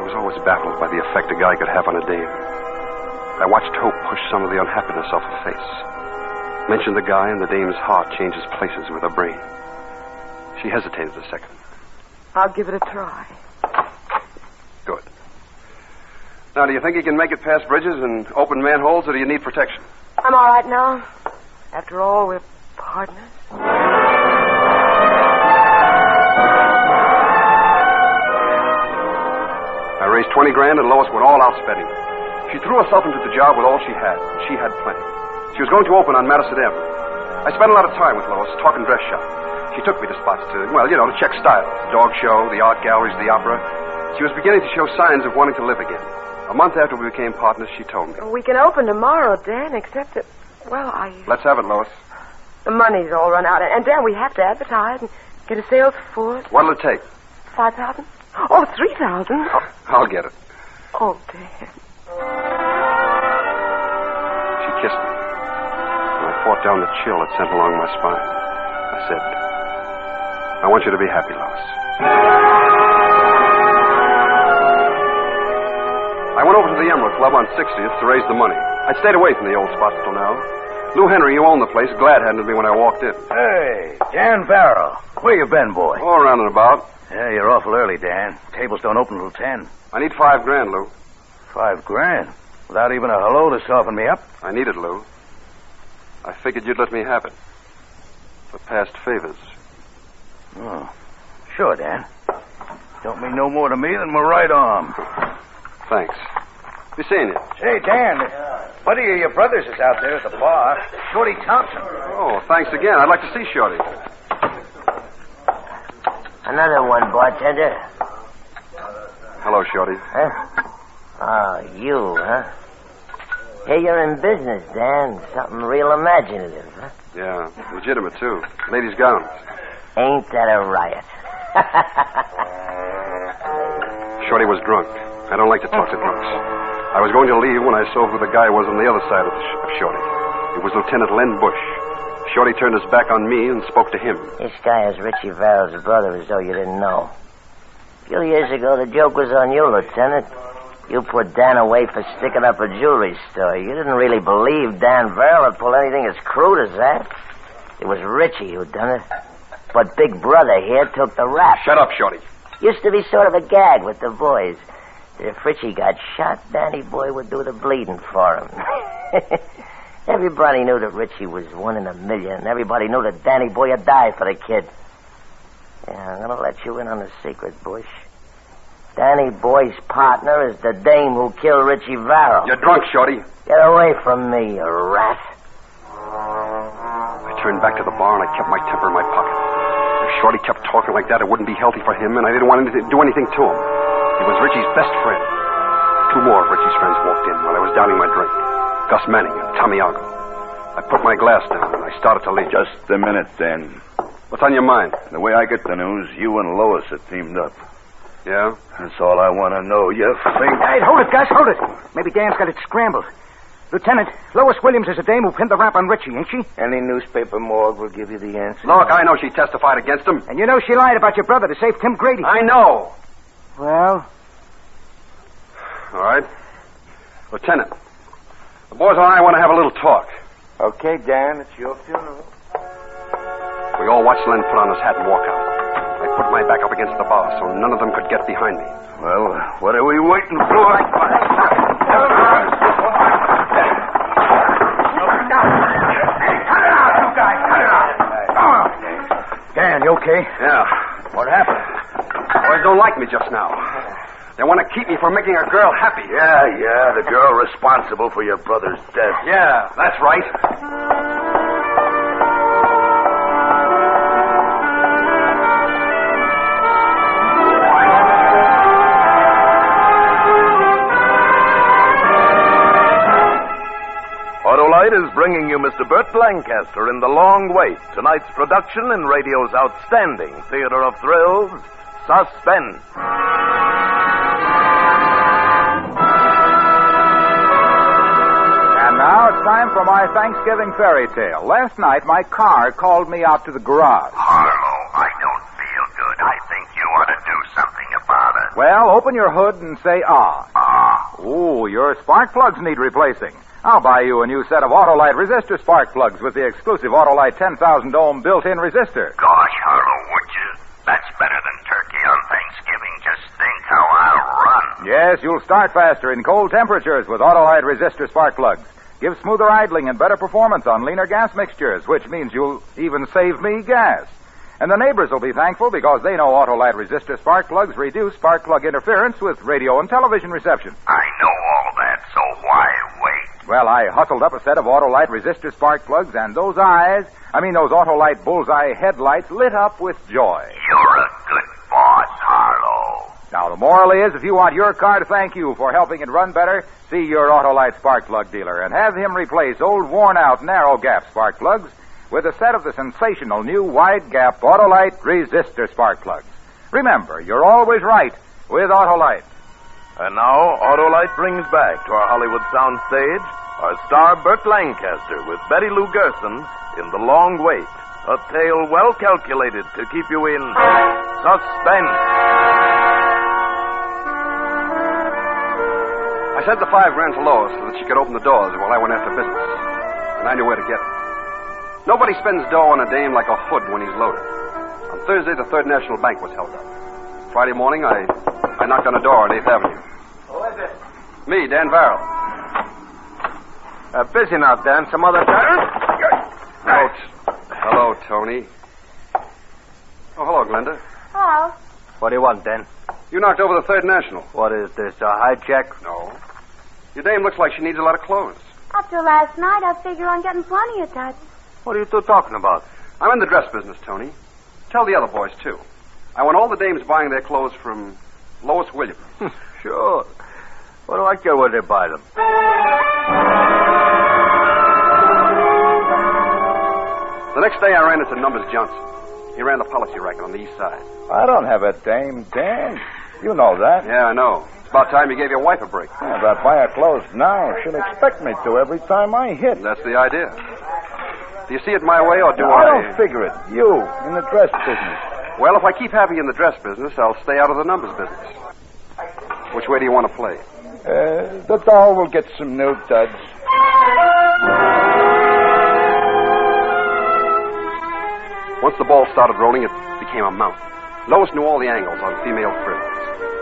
was always baffled by the effect a guy could have on a dame. I watched Hope push some of the unhappiness off her face. Mentioned the guy, and the dame's heart changes places with her brain. She hesitated a second. I'll give it a try. Good. Now, do you think you can make it past bridges and open manholes, or do you need protection? I'm all right now. After all, we're partners. I raised $20,000, and Lois went all out spending. She threw herself into the job with all she had. She had plenty. She was going to open on Madison Avenue. I spent a lot of time with Lois, talking dress shop. She took me to spots to check style. The dog show, the art galleries, the opera. She was beginning to show signs of wanting to live again. A month after we became partners, she told me. We can open tomorrow, Dan, except that, Let's have it, Lois. The money's all run out. And, Dan, we have to advertise and get a sales force. What'll it take? 5,000? Oh, 3,000. Oh. I'll get it. Oh, Dan. She kissed me. And I fought down the chill that sent along my spine. I said, I want you to be happy, Lois. I went over to the Emerald Club on 60th to raise the money. I'd stayed away from the old spots till now. Lou Henry, you own the place, glad-handed me when I walked in. Hey, Dan Verrill. Where you been, boy? Oh, around and about. Yeah, you're awful early, Dan. Tables don't open till 10. I need $5,000, Lou. $5,000? Without even a hello to soften me up? I need it, Lou. I figured you'd let me have it. For past favors. Oh, sure, Dan. Don't mean no more to me than my right arm. Thanks. Be seeing you. Say, Dan, buddy of your brothers is out there at the bar. Shorty Thompson. Oh, thanks again. I'd like to see Shorty. Another one, bartender. Hello, Shorty. Huh? Oh, you, huh? Hey, you're in business, Dan. Something real imaginative, huh? Yeah, legitimate, too. Ladies' gowns. Ain't that a riot? Shorty was drunk. I don't like to talk to drunks. I was going to leave when I saw who the guy was on the other side of Shorty. It was Lieutenant Len Bush. Shorty turned his back on me and spoke to him. This guy is Richie Verrill's brother, as though you didn't know. A few years ago, the joke was on you, Lieutenant. You put Dan away for sticking up a jewelry store. You didn't really believe Dan Verrill would pull anything as crude as that. It was Richie who done it. But Big Brother here took the rap. Shut up, Shorty. Used to be sort of a gag with the boys. If Richie got shot, Danny boy would do the bleeding for him. Everybody knew that Richie was 1 in a million, and everybody knew that Danny Boy would die for the kid. Yeah, I'm gonna let you in on a secret, Bush. Danny Boy's partner is the dame who killed Richie Varro. You're drunk, Shorty. Get away from me, you rat. I turned back to the bar and I kept my temper in my pocket. If Shorty kept talking like that, it wouldn't be healthy for him, and I didn't want to do anything to him. He was Richie's best friend. 2 more of Richie's friends walked in while I was downing my drink. Gus Manning and Tommy Argo. I put my glass down and I started to leave. Just a minute, Dan. What's on your mind? The way I get the news, you and Lois are teamed up. Yeah? That's all I want to know. You think... Hey, hold it, Gus, hold it. Maybe Dan's got it scrambled. Lieutenant, Lois Williams is a dame who pinned the rap on Richie, ain't she? Any newspaper morgue will give you the answer. Look, I know she testified against him. And you know she lied about your brother to save Tim Grady. I know. Well? All right. Lieutenant, the boys and I want to have a little talk. Okay, Dan, it's your funeral. We all watched Len put on his hat and walk out. I put my back up against the bar so none of them could get behind me. Well, what are we waiting for? Dan, you okay? Yeah. What happened? Boys don't like me just now. They want to keep me from making a girl happy. Yeah, the girl responsible for your brother's death. Yeah, that's right. Autolite is bringing you Mr. Burt Lancaster in The Long Wait, tonight's production in radio's outstanding theater of thrills, Suspense. And now it's time for my Thanksgiving fairy tale. Last night, my car called me out to the garage. Harlow, I don't feel good. I think you ought to do something about it. Well, open your hood and say ah. Ah. Ooh, your spark plugs need replacing. I'll buy you a new set of Autolite resistor spark plugs with the exclusive Autolite 10,000 ohm built-in resistor. Gosh, Harlow, would you? That's better than turkey on Thanksgiving. Just think how I'll run. Yes, you'll start faster in cold temperatures with Autolite resistor spark plugs. Give smoother idling and better performance on leaner gas mixtures, which means you'll even save me gas. And the neighbors will be thankful because they know Autolite resistor spark plugs reduce spark plug interference with radio and television reception. I know all that, so why wait? Well, I hustled up a set of Autolite resistor spark plugs, and those Autolite bullseye headlights lit up with joy. You're a good boss, Harlow. Now, the moral is, if you want your car to thank you for helping it run better, see your Autolite spark plug dealer and have him replace old, worn-out, narrow-gap spark plugs with a set of the sensational new wide-gap Autolite resistor spark plugs. Remember, you're always right with Autolite. And now, Autolite brings back to our Hollywood soundstage our star Burt Lancaster with Betty Lou Gerson in The Long Wait, a tale well calculated to keep you in suspense. I sent the $5,000 to Lois so that she could open the doors while I went after business. And I knew where to get it. Nobody spends dough on a dame like a hood when he's loaded. On Thursday, the Third National Bank was held up. Friday morning, I knocked on a door on 8th Avenue. Who is it? Me, Dan Varro. Busy now, Dan. Some other time? Hello, Tony. Oh, hello, Glenda. Hello. What do you want, Dan? You knocked over the Third National. What is this, a hijack? No. Your dame looks like she needs a lot of clothes. Up till last night, I figured on getting plenty of touch. What are you two talking about? I'm in the dress business, Tony. Tell the other boys, too. I want all the dames buying their clothes from Lois Williams. Sure. What do I care where they buy them? The next day, I ran into Numbers Johnson. He ran the policy racket on the east side. I don't have a dame, Dan. You know that. Yeah, I know. It's about time you gave your wife a break. Yeah, if I buy her clothes now, she'll expect me to every time I hit. That's the idea. Do you see it my way, or do I don't figure it. You, in the dress business. Well, if I keep having you in the dress business, I'll stay out of the numbers business. Which way do you want to play? The doll will get some new duds. Once the ball started rolling, it became a mountain. Lois knew all the angles on female frills.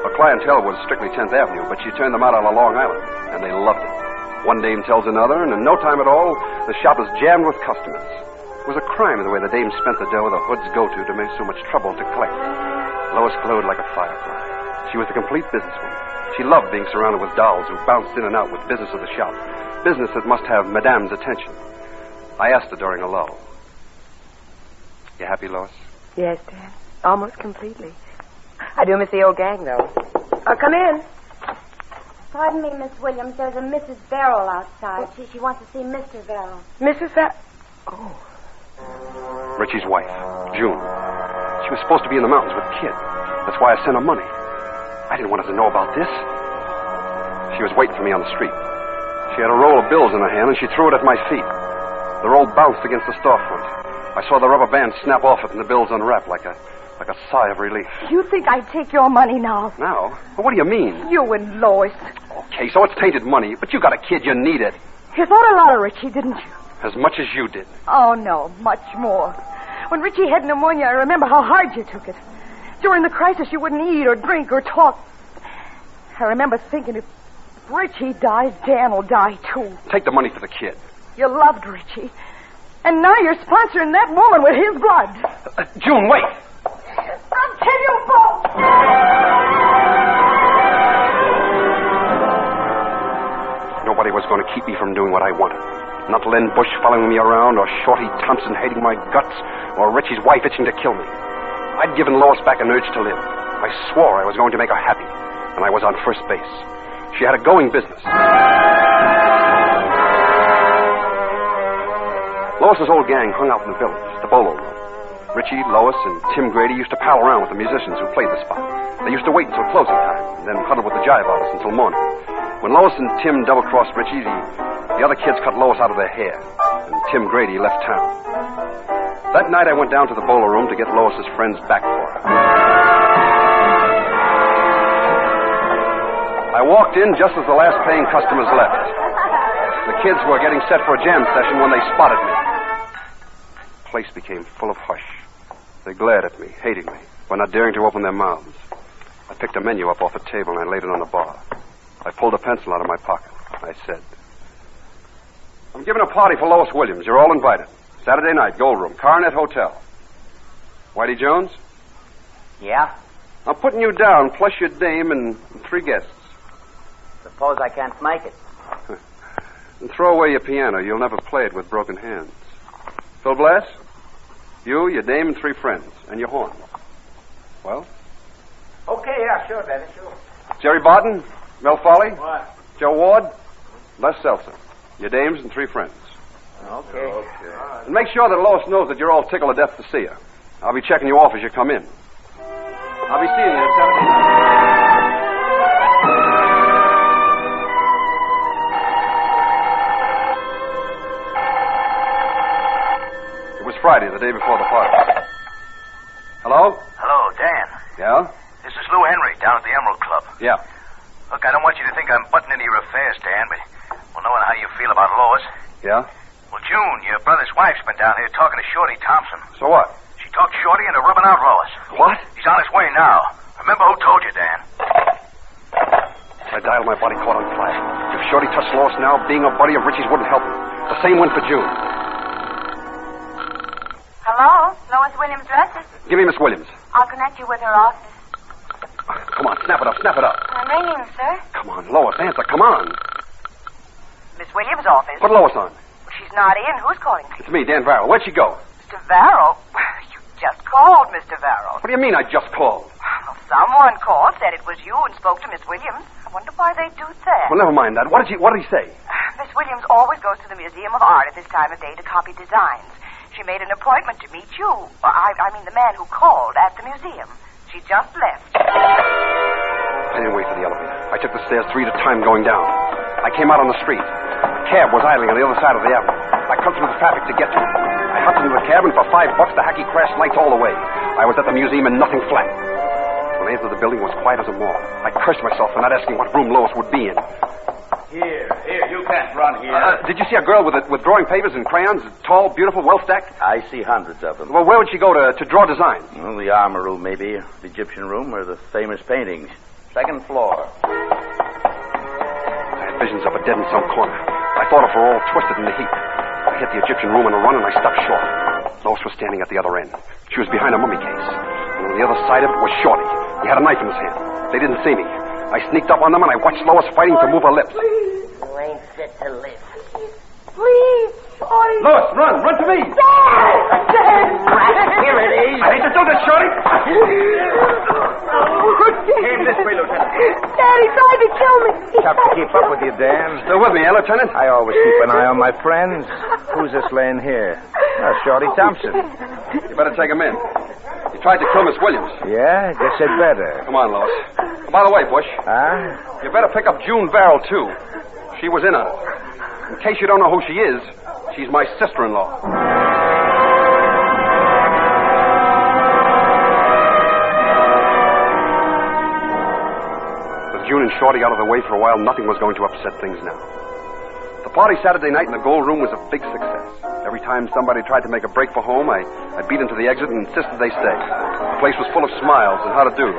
Her clientele was strictly 10th Avenue, but she turned them out on Long Island, and they loved it. One dame tells another, and in no time at all, the shop is jammed with customers. It was a crime the way the dame spent the dough the hoods go to make so much trouble to collect. Lois glowed like a firefly. She was a complete businesswoman. She loved being surrounded with dolls who bounced in and out with business of the shop. Business that must have Madame's attention. I asked her during a lull. You happy, Lois? Yes, Dan. Almost completely. I do miss the old gang, though. Come in. Pardon me, Miss Williams. There's a Mrs. Verrill outside. She wants to see Mr. Verrill. Mrs. Oh. Richie's wife, June. She was supposed to be in the mountains with Kid. That's why I sent her money. I didn't want her to know about this. She was waiting for me on the street. She had a roll of bills in her hand, and she threw it at my feet. The roll bounced against the storefront. I saw the rubber band snap off it and the bills unwrap like a sigh of relief. You think I'd take your money now? Now? Well, what do you mean? You and Lois. Okay, so it's tainted money, but you got a kid, you need it. You thought a lot of Richie, didn't you? As much as you did. Oh, no, much more. When Richie had pneumonia, I remember how hard you took it. During the crisis, you wouldn't eat or drink or talk. I remember thinking, if Richie dies, Dan will die, too. Take the money for the kid. You loved Richie. And now you're sponsoring that woman with his blood. June, wait. I'll kill you both. Nobody was going to keep me from doing what I wanted. Not Len Bush following me around, or Shorty Thompson hating my guts, or Richie's wife itching to kill me. I'd given Lois back an urge to live. I swore I was going to make her happy, and I was on first base. She had a going business. Lois's old gang hung out in the village, the bolo room. Richie, Lois, and Tim Grady used to pal around with the musicians who played the spot. They used to wait until closing time, and then huddle with the jive artists until morning. When Lois and Tim double-crossed Richie, the other kids cut Lois out of their hair, and Tim Grady left town. That night I went down to the bolo room to get Lois's friends back for her. I walked in just as the last paying customers left. The kids were getting set for a jam session when they spotted me. The place became full of hush. They glared at me, hating me, but not daring to open their mouths. I picked a menu up off a table and I laid it on the bar. I pulled a pencil out of my pocket. I said, I'm giving a party for Lois Williams. You're all invited. Saturday night, Gold Room, Coronet Hotel. Whitey Jones? Yeah? I'm putting you down, plus your dame and 3 guests. Suppose I can't make it. And throw away your piano. You'll never play it with broken hands. Phil Blass? You, your dame, and 3 friends. And your horn. Well? Okay, yeah, sure, Dennis, sure. Jerry Barton? Mel Foley? What? Joe Ward? Les Seltzer. Your dames and 3 friends. Okay. And make sure that Lois knows that you're all tickled to death to see her. I'll be checking you off as you come in. I'll be seeing you Saturday night. It was Friday, the day before the party. Hello? Hello, Dan. Yeah? This is Lou Henry down at the Emerald Club. Yeah. Look, I don't want you to think I'm butting into your affairs, Dan, but knowing how you feel about Lois. Yeah? Well, June, your brother's wife's been down here talking to Shorty Thompson. So what? She talked Shorty into rubbing out Lois. What? He's on his way now. Remember who told you, Dan? I dialed my body caught on fire. If Shorty touched Lois now, being a buddy of Richie's wouldn't help him. The same went for June. Hello? Lois Williams dresses? Give me Miss Williams. I'll connect you with her office. Come on, snap it up, snap it up. I'm ringing, sir. Come on, Lois, answer, come on. Miss Williams' office? Put Lois on. She's not in. Who's calling? It's me, Dan Varro. Where'd she go? Mr. Varro? You just called, Mr. Varro. What do you mean I just called? Well, someone called, said it was you, and spoke to Miss Williams. I wonder why they do that. Well, never mind that. What did he say? Miss Williams always goes to the Museum of Art at this time of day to copy designs. She made an appointment to meet you. I mean the man who called at the museum. She just left. I didn't wait for the elevator. I took the stairs 3 at a time going down. I came out on the street. A cab was idling on the other side of the avenue. I cut through the traffic to get to it. I hopped into the cab, and for $5, the hacky crashed lights all the way. I was at the museum and nothing flat. When I entered the building, it was quiet as a mall. I cursed myself for not asking what room Lois would be in. Here, you can't run here. Did you see a girl with drawing papers and crayons? Tall, beautiful, well-stacked? I see hundreds of them. Well, where would she go to draw designs? Well, the armor room, maybe. The Egyptian room, or the famous paintings. 2nd floor. I had visions of her dead in some corner. I thought of her all twisted in the heat. I hit the Egyptian room on a run, and I stopped short. Lois was standing at the other end. She was behind a mummy case. And on the other side of it was Shorty. He had a knife in his hand. They didn't see me. I sneaked up on them, and I watched Lois fighting to move her lips. You ain't fit to live. Please, Shorty. Lois, run! Run to me! Dad! Here it is. I hate to do this, Shorty! Came this way, Lieutenant. Dad, he tried to kill me. Tough to keep up with you, Dan. Still with me, eh, Lieutenant? I always keep an eye on my friends. Who's this laying here? Shorty Thompson. You better take him in. He tried to kill Miss Williams. Yeah, guess I'd better. Come on, Lois. Oh, by the way, Bush. Huh? You better pick up June Verrill, too. She was in on it. In case you don't know who she is, she's my sister-in-law. With June and Shorty out of the way for a while, nothing was going to upset things now. The party Saturday night in the Gold Room was a big success. Every time somebody tried to make a break for home, I beat them to the exit and insisted they stay. The place was full of smiles and how-to-dos,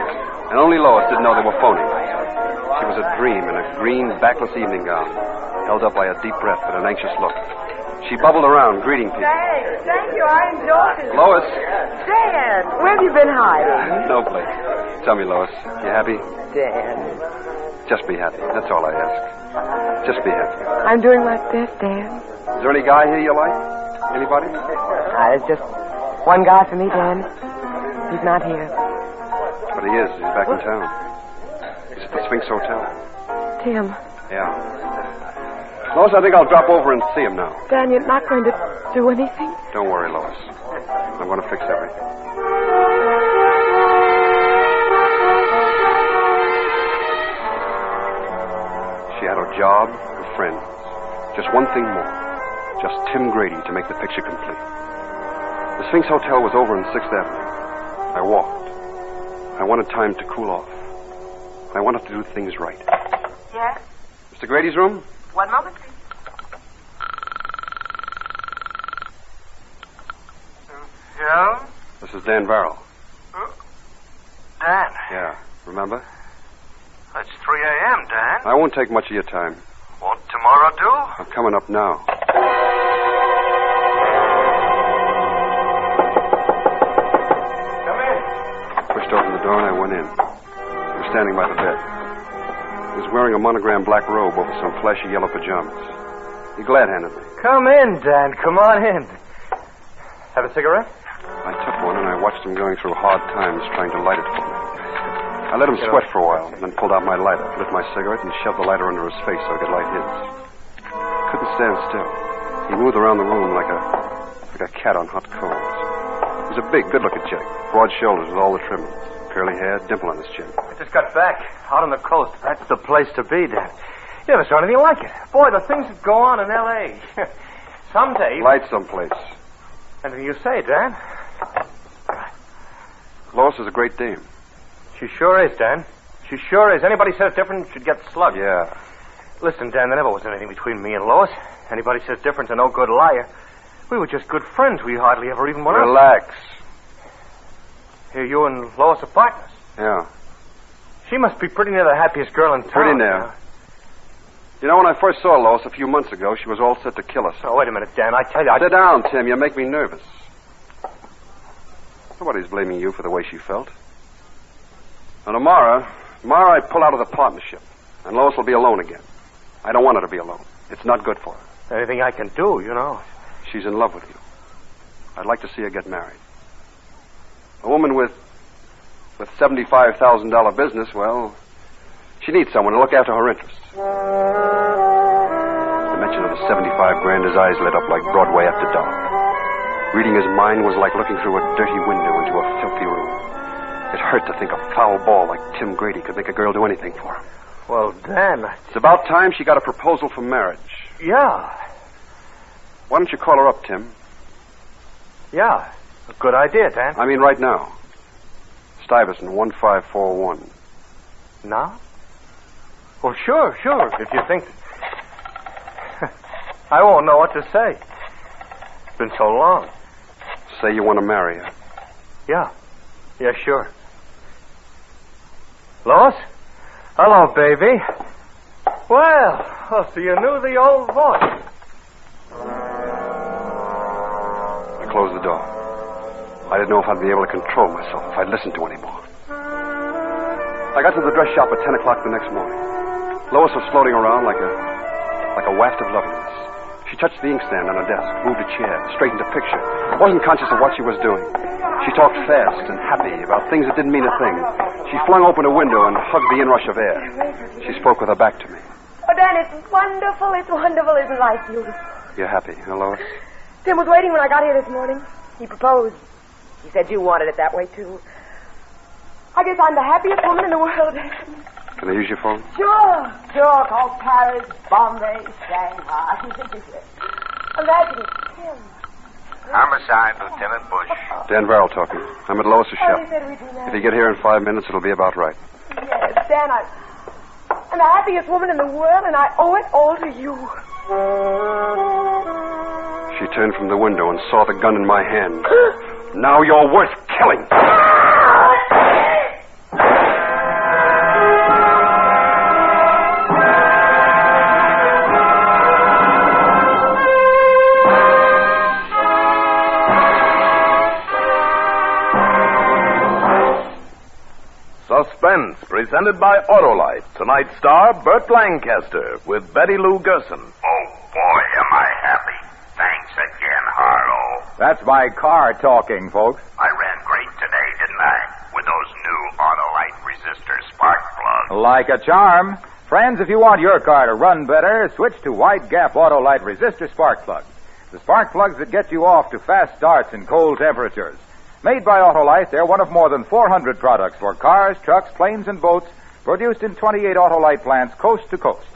and only Lois didn't know they were phony. She was a dream in a green, backless evening gown, held up by a deep breath and an anxious look. She bubbled around, greeting people. Thank you. I enjoyed it. Lois! Dan, where have you been hiding? No place. Tell me, Lois, you happy? Dan. Just be happy. That's all I ask. Just be happy. I'm doing my best, Dan. Is there any guy here you like? Anybody? There's just one guy for me, Dan. He's not here. But he is. He's back in town. He's at the Sphinx Hotel. Tim. Yeah. Lois, I think I'll drop over and see him now. Dan, you're not going to do anything? Don't worry, Lois. I'm going to fix everything. She had her job, her friends. Just one thing more. Just Tim Grady to make the picture complete. The Sphinx Hotel was over on 6th Avenue. I walked. I wanted time to cool off. I wanted to do things right. Yes? Mr. Grady's room? One moment, please. Yeah? This is Dan Verrill. Dan, Yeah, remember? it's 3 a.m., Dan. I won't take much of your time. Won't tomorrow do? I'm coming up now. Come in. Pushed open the door and I went in. He was standing by the bed. He was wearing a monogrammed black robe over some flashy yellow pajamas. He glad-handed me. Come in, Dan. Come on in. Have a cigarette? I took one and I watched him going through hard times trying to light it for me. I let him sweat for a while, then pulled out my lighter, lit my cigarette, and shoved the lighter under his face so I could light his. Couldn't stand still. He moved around the room like a cat on hot coals. He was a big, good-looking chick, broad shoulders with all the trimmings, curly hair, dimple on his chin. I just got back. Out on the coast. That's the place to be, Dan. You never saw anything like it. Boy, the things that go on in L.A. Someday... Light someplace. Anything you say, Dan. Lois is a great dame. She sure is, Dan. She sure is. Anybody says different should get slugged. Yeah. Listen, Dan, there never was anything between me and Lois. Anybody says different's a no good liar. We were just good friends. We hardly ever even went out. Relax. Here, you and Lois are partners. Yeah. She must be pretty near the happiest girl in town. Pretty near. You know, when I first saw Lois a few months ago, she was all set to kill us. Oh, wait a minute, Dan. I tell you, Sit down, Tim. You make me nervous. Nobody's blaming you for the way she felt. Now, tomorrow I pull out of the partnership, and Lois will be alone again. I don't want her to be alone. It's not good for her. Anything I can do, you know. She's in love with you. I'd like to see her get married. A woman with $75,000 business, well, she needs someone to look after her interests. The mention of the $75,000, his eyes lit up like Broadway after dark. Reading his mind was like looking through a dirty window into a filthy room. It hurt to think a foul ball like Tim Grady could make a girl do anything for him. Well, Dan... It's about time she got a proposal for marriage. Yeah. Why don't you call her up, Tim? Yeah. A good idea, Dan. I mean right now. Stuyvesant, 1541. Now? Well, sure. If you think... I won't know what to say. It's been so long. Say you want to marry her. Yeah, sure. Lois? Hello, baby. Well, so you knew the old voice. I closed the door. I didn't know if I'd be able to control myself, if I'd listen to anymore. I got to the dress shop at 10 o'clock the next morning. Lois was floating around like a waft of loveliness. She touched the inkstand on her desk, moved a chair, straightened a picture. Wasn't conscious of what she was doing. She talked fast and happy about things that didn't mean a thing. She flung open a window and hugged the inrush of air. She spoke with her back to me. Oh, Dan, it's wonderful. It's wonderful. Isn't life beautiful? You're happy, huh, Lois? Tim was waiting when I got here this morning. He proposed. He said you wanted it that way, too. I guess I'm the happiest woman in the world, Dan. Can I use your phone? Sure. Call Paris, Bombay, Shanghai. Imagine it's Tim. Homicide, Lieutenant Bush. Dan Verrill talking. I'm at Lois's shop. He said we'd do that. If you get here in 5 minutes, it'll be about right. Yes, Dan, I'm the happiest woman in the world, and I owe it all to you. She turned from the window and saw the gun in my hand. Now you're worth killing. Suspense, presented by Autolite. Tonight's star, Burt Lancaster, with Betty Lou Gerson. Oh, boy, am I happy. Thanks again, Harlow. That's my car talking, folks. I ran great today, didn't I? With those new Autolite resistor spark plugs. Like a charm. Friends, if you want your car to run better, switch to wide gap Autolite resistor spark plugs. The spark plugs that get you off to fast starts in cold temperatures. Made by Autolite, they're one of more than 400 products for cars, trucks, planes, and boats, produced in 28 Autolite plants coast to coast.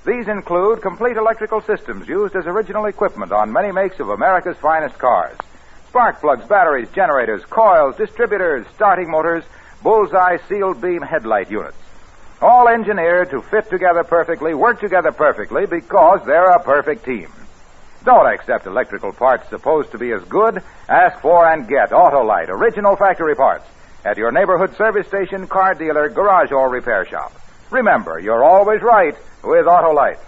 These include complete electrical systems used as original equipment on many makes of America's finest cars. Spark plugs, batteries, generators, coils, distributors, starting motors, bullseye sealed beam headlight units. All engineered to fit together perfectly, work together perfectly, because they're a perfect team. Don't accept electrical parts supposed to be as good. Ask for and get Autolite original factory parts at your neighborhood service station, car dealer, garage, or repair shop. Remember, you're always right with Autolite.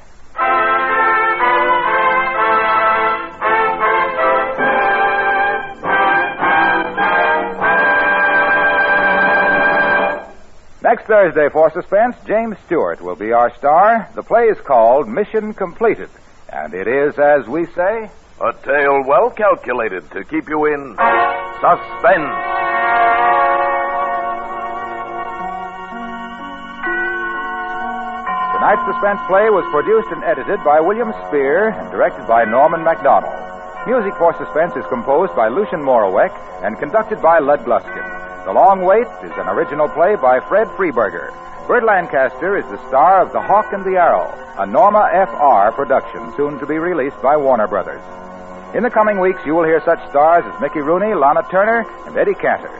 Next Thursday for Suspense, James Stewart will be our star. The play is called Mission Completed. And it is, as we say, a tale well calculated to keep you in suspense. Tonight's Suspense play was produced and edited by William Spear and directed by Norman MacDonald. Music for Suspense is composed by Lucian Moraweck and conducted by Lud Gluskin. The Long Wait is an original play by Fred Freeberger. Burt Lancaster is the star of The Hawk and the Arrow, a Norma F.R. production soon to be released by Warner Brothers. In the coming weeks, you will hear such stars as Mickey Rooney, Lana Turner, and Eddie Cantor.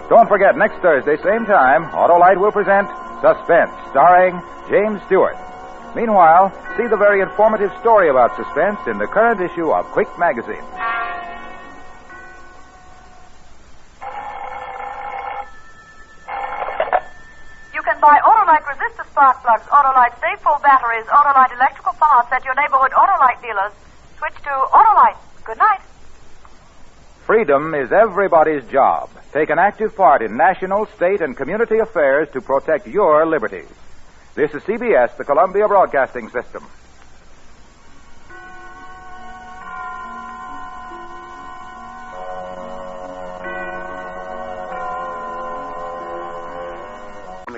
Don't forget, next Thursday, same time, Autolite will present Suspense, starring James Stewart. Meanwhile, see the very informative story about suspense in the current issue of Quick Magazine. You can buy Autolite resistor spark plugs, Autolite stay-full batteries, Autolite electrical parts at your neighborhood Autolite dealers. Switch to Autolite. Good night. Freedom is everybody's job. Take an active part in national, state, and community affairs to protect your liberties. This is CBS, the Columbia Broadcasting System.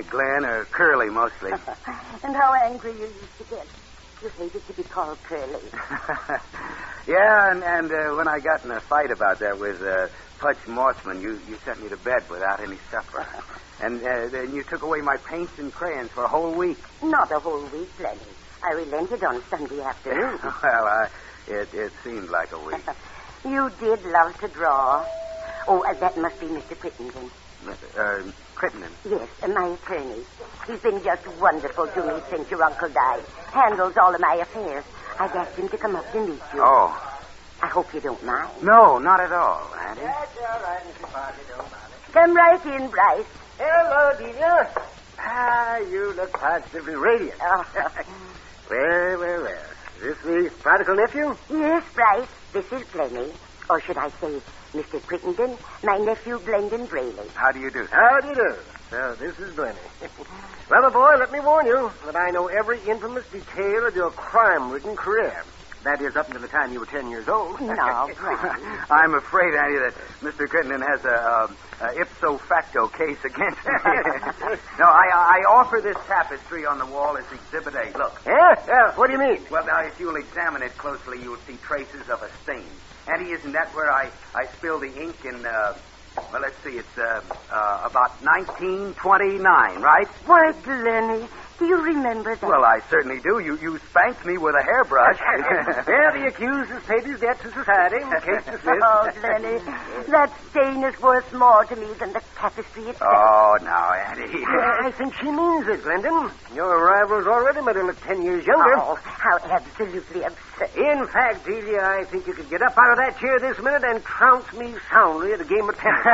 Glenn, or Curly, mostly. And how angry you used to get. You hated to be called Curly. Yeah, and when I got in a fight about that with Pudge Mossman, you sent me to bed without any supper. And then you took away my paints and crayons for a whole week. Not a whole week, Lenny. I relented on Sunday afternoon. Well, it seemed like a week. You did love to draw. Oh, that must be Mr. Crittenden. Crittenden? Yes, my attorney. He's been just wonderful to me since your uncle died. Handles all of my affairs. I've asked him to come up to meet you. Oh. I hope you don't mind. No, not at all, Auntie. That's all right, Mr. Parker. Don't mind it. Come right in, Bryce. Hello, Delia. You look positively radiant. article nephew? Yes, Bryce. This is Blenny. Or should I say, Mr. Crittenden, my nephew, Glendon Braley. How do you do, sir? How do you do? So, this is Blenny. Well, my boy, let me warn you that I know every infamous detail of your crime-ridden career. That is, up until the time you were 10 years old. No, Bryce. I'm afraid, Annie, that Mr. Crittenden has a ipso facto case against me. No, I offer this tapestry on the wall as Exhibit A. Look. Yeah? What do you mean? Well, now, if you'll examine it closely, you'll see traces of a stain. Annie, isn't that where I spilled the ink in, well, let's see, it's about 1929, right? Why, Blenny, do you remember that? Well, I certainly do. You spanked me with a hairbrush. Yeah, the accused has paid his debt to society. Case dismissed. Oh, Blenny, that stain is worth more to me than the tapestry itself. Oh, now, Annie. I think she means it, Glendon. Your rival's already made her look 10 years younger. Oh, how absolutely absurd. In fact, Delia, I think you could get up out of that chair this minute and trounce me soundly at a game of tennis.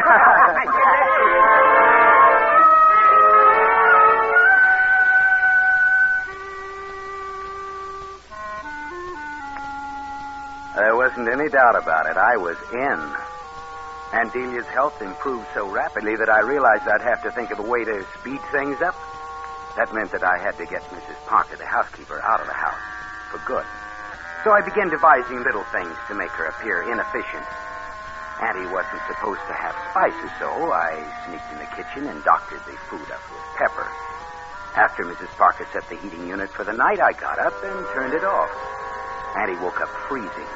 There wasn't any doubt about it. I was in. And Delia's health improved so rapidly that I realized I'd have to think of a way to speed things up. That meant that I had to get Mrs. Parker, the housekeeper, out of the house for good. So I began devising little things to make her appear inefficient. Auntie wasn't supposed to have spices, so I sneaked in the kitchen and doctored the food up with pepper. After Mrs. Parker set the heating unit for the night, I got up and turned it off. Auntie woke up freezing.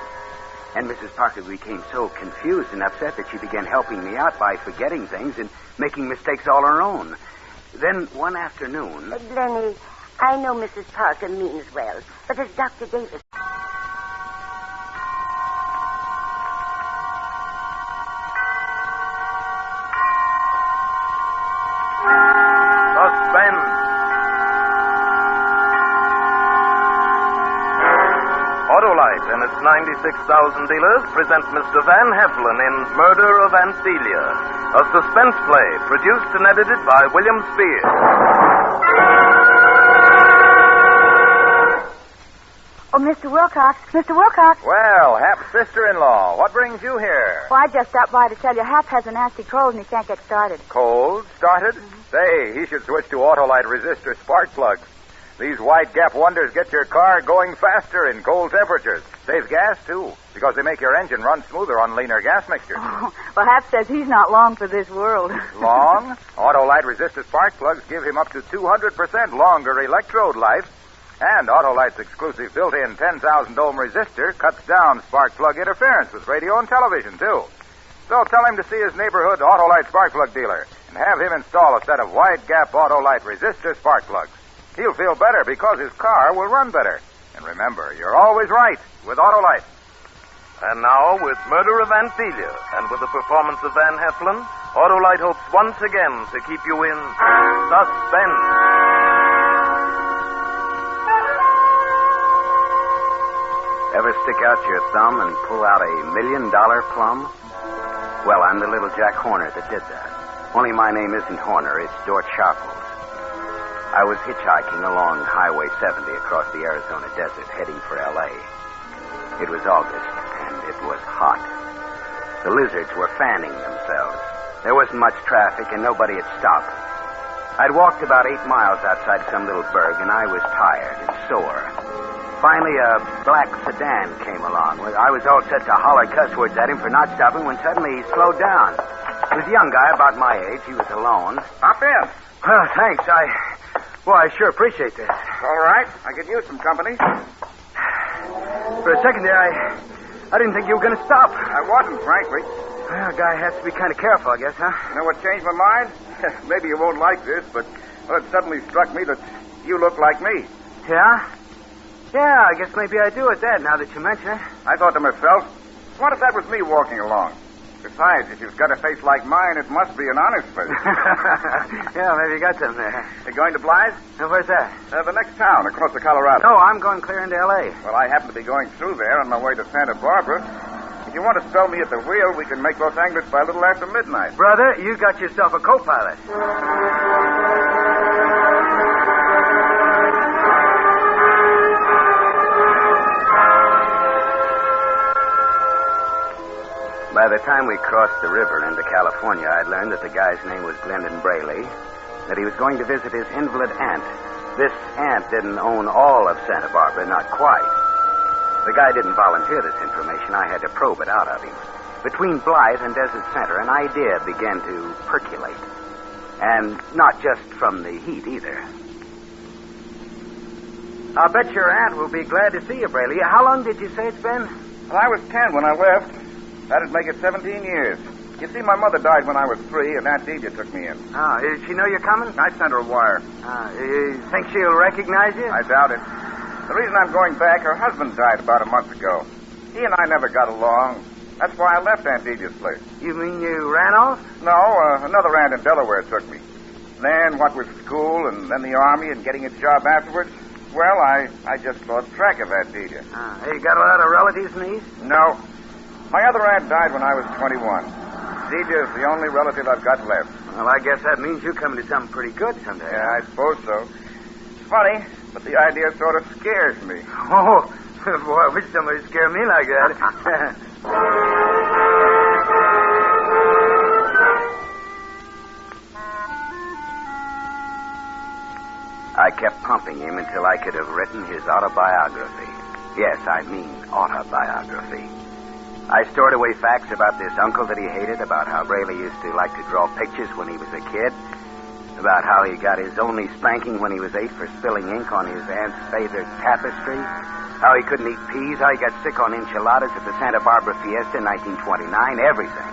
And Mrs. Parker became so confused and upset that she began helping me out by forgetting things and making mistakes all her own. Then one afternoon... Blenny, I know Mrs. Parker means well, but as Dr. Davis... Suspense. Autolite and its 96,000 dealers present Mr. Van Heflin in Murder of Aunt Delia, a suspense play produced and edited by William Spears. Oh, Mr. Wilcox. Mr. Wilcox. Well, Hap's sister-in-law, what brings you here? Well, I just stopped by to tell you Hap has a nasty cold and he can't get started. Cold? Started? Say, he should switch to Autolite resistor spark plugs. These wide gap wonders get your car going faster in cold temperatures. Saves gas, too, because they make your engine run smoother on leaner gas mixtures. Oh, well, Hap says he's not long for this world. Long? Autolite resistor spark plugs give him up to 200% longer electrode life. And Autolite's exclusive built-in 10,000-ohm resistor cuts down spark plug interference with radio and television, too. So tell him to see his neighborhood Autolite spark plug dealer and have him install a set of wide-gap Autolite resistor spark plugs. He'll feel better because his car will run better. And remember, you're always right with Autolite. And now, with Murder of Aunt Delia and with the performance of Van Heflin, Autolite hopes once again to keep you in suspense. Ever stick out your thumb and pull out $1 million plum? Well, I'm the little Jack Horner that did that. Only my name isn't Horner, it's Dort Sharples. I was hitchhiking along Highway 70 across the Arizona desert, heading for L.A. It was August, and it was hot. The lizards were fanning themselves. There wasn't much traffic, and nobody had stopped. I'd walked about 8 miles outside some little burg, and I was tired and sore. Finally, a black sedan came along. I was all set to holler cuss words at him for not stopping when suddenly he slowed down. He was a young guy about my age. He was alone. Hop in. Oh, thanks. I sure appreciate this. All right. I could use some company. For a second there, I didn't think you were going to stop. I wasn't, frankly. Well, a guy has to be kind of careful, I guess, huh? You know what changed my mind? Maybe you won't like this, but it suddenly struck me that you look like me. Yeah? Yeah, I guess maybe I do at that, now that you mention it. I thought to myself, what if that was me walking along? Besides, if you've got a face like mine, it must be an honest face. Yeah, maybe you got something there. You going to Blythe? Where's that? The next town, across the Colorado. No, I'm going clear into L.A. Well, I happen to be going through there on my way to Santa Barbara. If you want to spell me at the wheel, we can make Los Angeles by a little after midnight. Brother, you got yourself a co-pilot. the time we crossed the river into California, I'd learned that the guy's name was Glendon Braley, that he was going to visit his invalid aunt. This aunt didn't own all of Santa Barbara, not quite. The guy didn't volunteer this information. I had to probe it out of him. Between Blythe and Desert Center, an idea began to percolate. And not just from the heat, either. I'll bet your aunt will be glad to see you, Braley. How long did you say it's been? Well, I was 10 when I left. That'd make it 17 years. You see, my mother died when I was 3, and Aunt Delia took me in. Oh, does she know you're coming? I sent her a wire. You think she'll recognize you? I doubt it. The reason I'm going back, her husband died about a month ago. He and I never got along. That's why I left Aunt Delia's place. You mean you ran off? No, another aunt in Delaware took me. Then, what with school and then the Army and getting a job afterwards, well, I just lost track of Aunt Delia. You got a lot of relatives in the East? No. My other aunt died when I was 21. Delia's the only relative I've got left. Well, I guess that means you're coming to something pretty good someday. Yeah, I suppose so. It's funny, but the idea sort of scares me. Oh, boy, I wish somebody would scare me like that. I kept pumping him until I could have written his autobiography. Yes, I mean autobiography. I stored away facts about this uncle that he hated, about how Braley used to like to draw pictures when he was a kid, about how he got his only spanking when he was 8 for spilling ink on his aunt's favorite tapestry, how he couldn't eat peas, how he got sick on enchiladas at the Santa Barbara Fiesta in 1929, everything.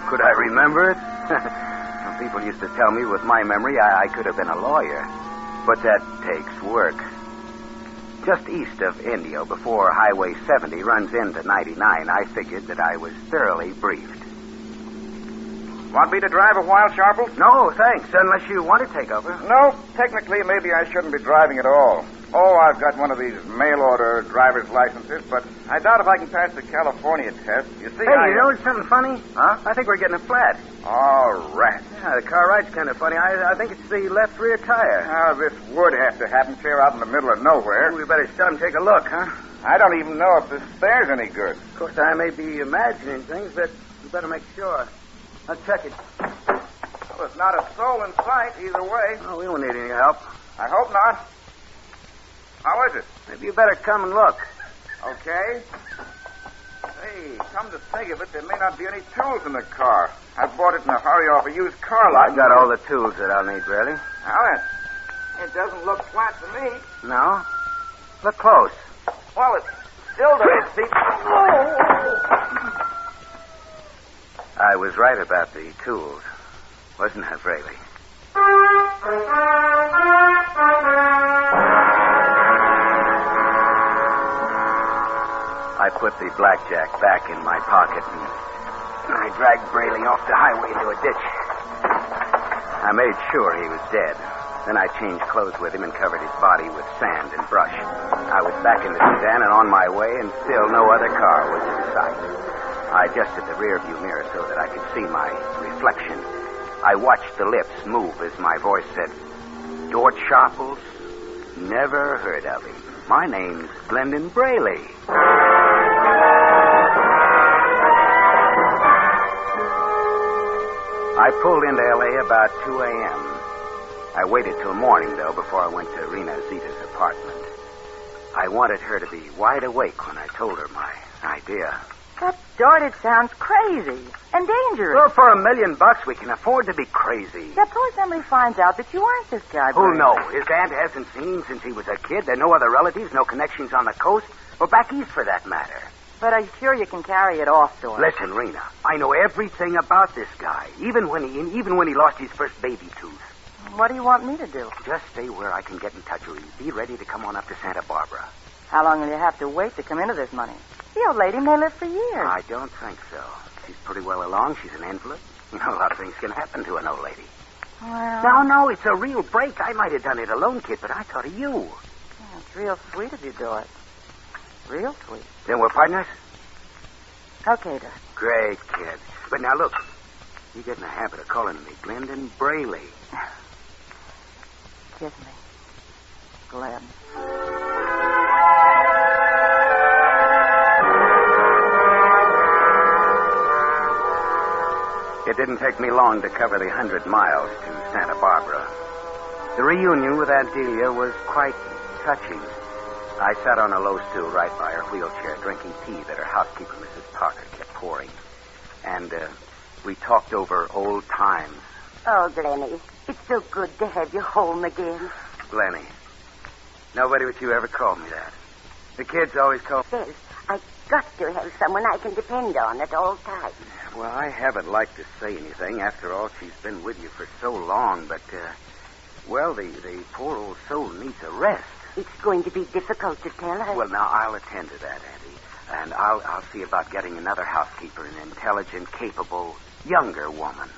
Could I remember it? Well, people used to tell me with my memory I could have been a lawyer. But that takes work. Just east of Indio, before Highway 70 runs into 99, I figured that I was thoroughly briefed. Want me to drive a while, Sharple? No, thanks, unless you want to take over. No, technically, maybe I shouldn't be driving at all. Oh, I've got one of these mail-order driver's licenses, but I doubt if I can pass the California test. You see, Hey, you know something funny? Huh? I think we're getting a flat. Oh, rat. Yeah, the car ride's kind of funny. I think it's the left rear tire. Oh, this would have to happen clear out in the middle of nowhere. We better stop and take a look, huh? I don't even know if this spare's any good. Of course, I may be imagining things, but we better make sure. I'll check it. Well, there's not a soul in sight either way. Oh, we don't need any help. I hope not. How is it? Maybe you better come and look. Okay. Hey, come to think of it, there may not be any tools in the car. I bought it in a hurry off a used car lot. I got all the tools that I'll need, really. Now then, it doesn't look flat to me. No? Look close. Well, it still doesn't seem... I was right about the tools, wasn't I, Braley? I put the blackjack back in my pocket, and I dragged Braley off the highway into a ditch. I made sure he was dead. Then I changed clothes with him and covered his body with sand and brush. I was back in the sedan and on my way, and still no other car was in sight. I adjusted the rearview mirror so that I could see my reflection. I watched the lips move as my voice said, "George Sharples? Never heard of him. My name's Glendon Braley." I pulled into L.A. about 2 a.m. I waited till morning, though, before I went to Rena Zita's apartment. I wanted her to be wide awake when I told her my idea. That George sounds crazy and dangerous. Well, for $1 million, we can afford to be crazy. Suppose somebody finds out that you aren't this guy. Who knows? His aunt hasn't seen him since he was a kid. There are no other relatives, no connections on the coast, or back east for that matter. But are you sure you can carry it off, George? Listen, Rena, I know everything about this guy, even when he lost his first baby tooth. What do you want me to do? Just stay where I can get in touch with him. Be ready to come on up to Santa Barbara. How long will you have to wait to come into this money? The old lady may live for years. I don't think so. She's pretty well along. She's an invalid. You know, a lot of things can happen to an old lady. Well... No, it's a real break. I might have done it alone, kid, but I thought of you. Yeah, it's real sweet of you, George. Real sweet. Then we're partners? Okay, Doc. Great, kid. But now, look. You get in the habit of calling me Glendon Braley. Kiss me, Glenn. didn't take me long to cover the 100 miles to Santa Barbara. The reunion with Aunt Delia was quite touching. I sat on a low stool right by her wheelchair, drinking tea that her housekeeper, Mrs. Parker, kept pouring. And we talked over old times. Oh, Glennie, it's so good to have you home again. Glennie. Nobody but you ever called me that. The kids always call me... Yes, I've got to have someone I can depend on at all times. Well, I haven't liked to say anything. After all, she's been with you for so long, but, well, the poor old soul needs a rest. It's going to be difficult to tell her. Well, now, I'll attend to that, Auntie. And I'll see about getting another housekeeper, an intelligent, capable, younger woman.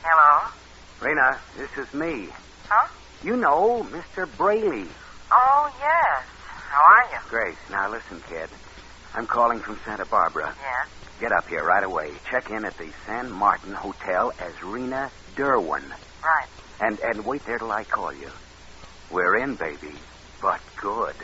Hello? Rena, this is me. Huh? You know, Mr. Braley. Oh, yes. How are you? Grace, now listen, kid. I'm calling from Santa Barbara. Yes? Get up here right away. Check in at the San Martin Hotel as Rena Derwin. Right. And wait there till I call you. We're in, baby, but good.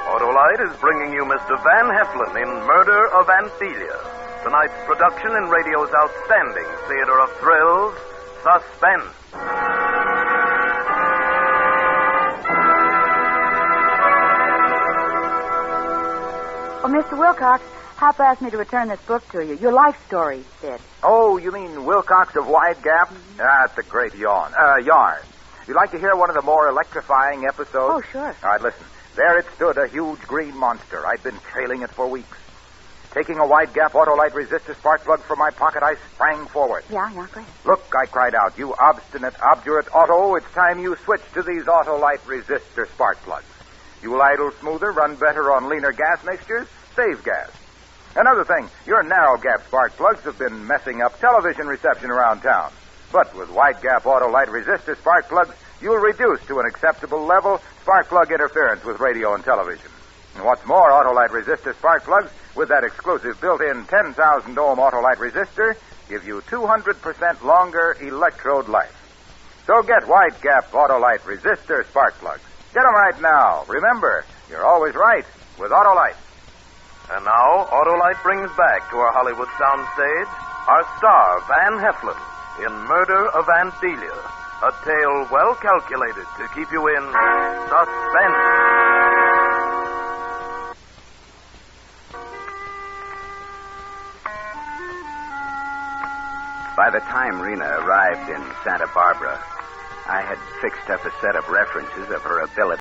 Autolite is bringing you Mr. Van Heflin in Murder of Aunt Delia. Tonight's production in radio's outstanding theater of thrills, Suspense. Oh, Mr. Wilcox, Hap asked me to return this book to you. Your life story, he said. Oh, you mean Wilcox of Wide Gap? That's a great yarn. You'd like to hear one of the more electrifying episodes? Oh, sure. All right, listen. There it stood, a huge green monster. I'd been trailing it for weeks. Taking a Wide Gap Autolite resistor spark plug from my pocket, I sprang forward. Yeah, go ahead. Look, I cried out, you obstinate, obdurate Otto, it's time you switch to these Autolite resistor spark plugs. You'll idle smoother, run better on leaner gas mixtures, save gas. Another thing, your narrow gap spark plugs have been messing up television reception around town. But with Wide Gap Autolite resistor spark plugs, you'll reduce to an acceptable level spark plug interference with radio and television. And what's more, Autolite resistor spark plugs with that exclusive built-in 10,000 ohm Autolite resistor give you 200% longer electrode life. So get Wide Gap Autolite resistor spark plugs. Get them right now. Remember, you're always right with Autolite. And now, Autolite brings back to our Hollywood soundstage our star, Van Heflin, in Murder of Aunt Delia, a tale well calculated to keep you in suspense. By the time Rena arrived in Santa Barbara, I had fixed up a set of references of her ability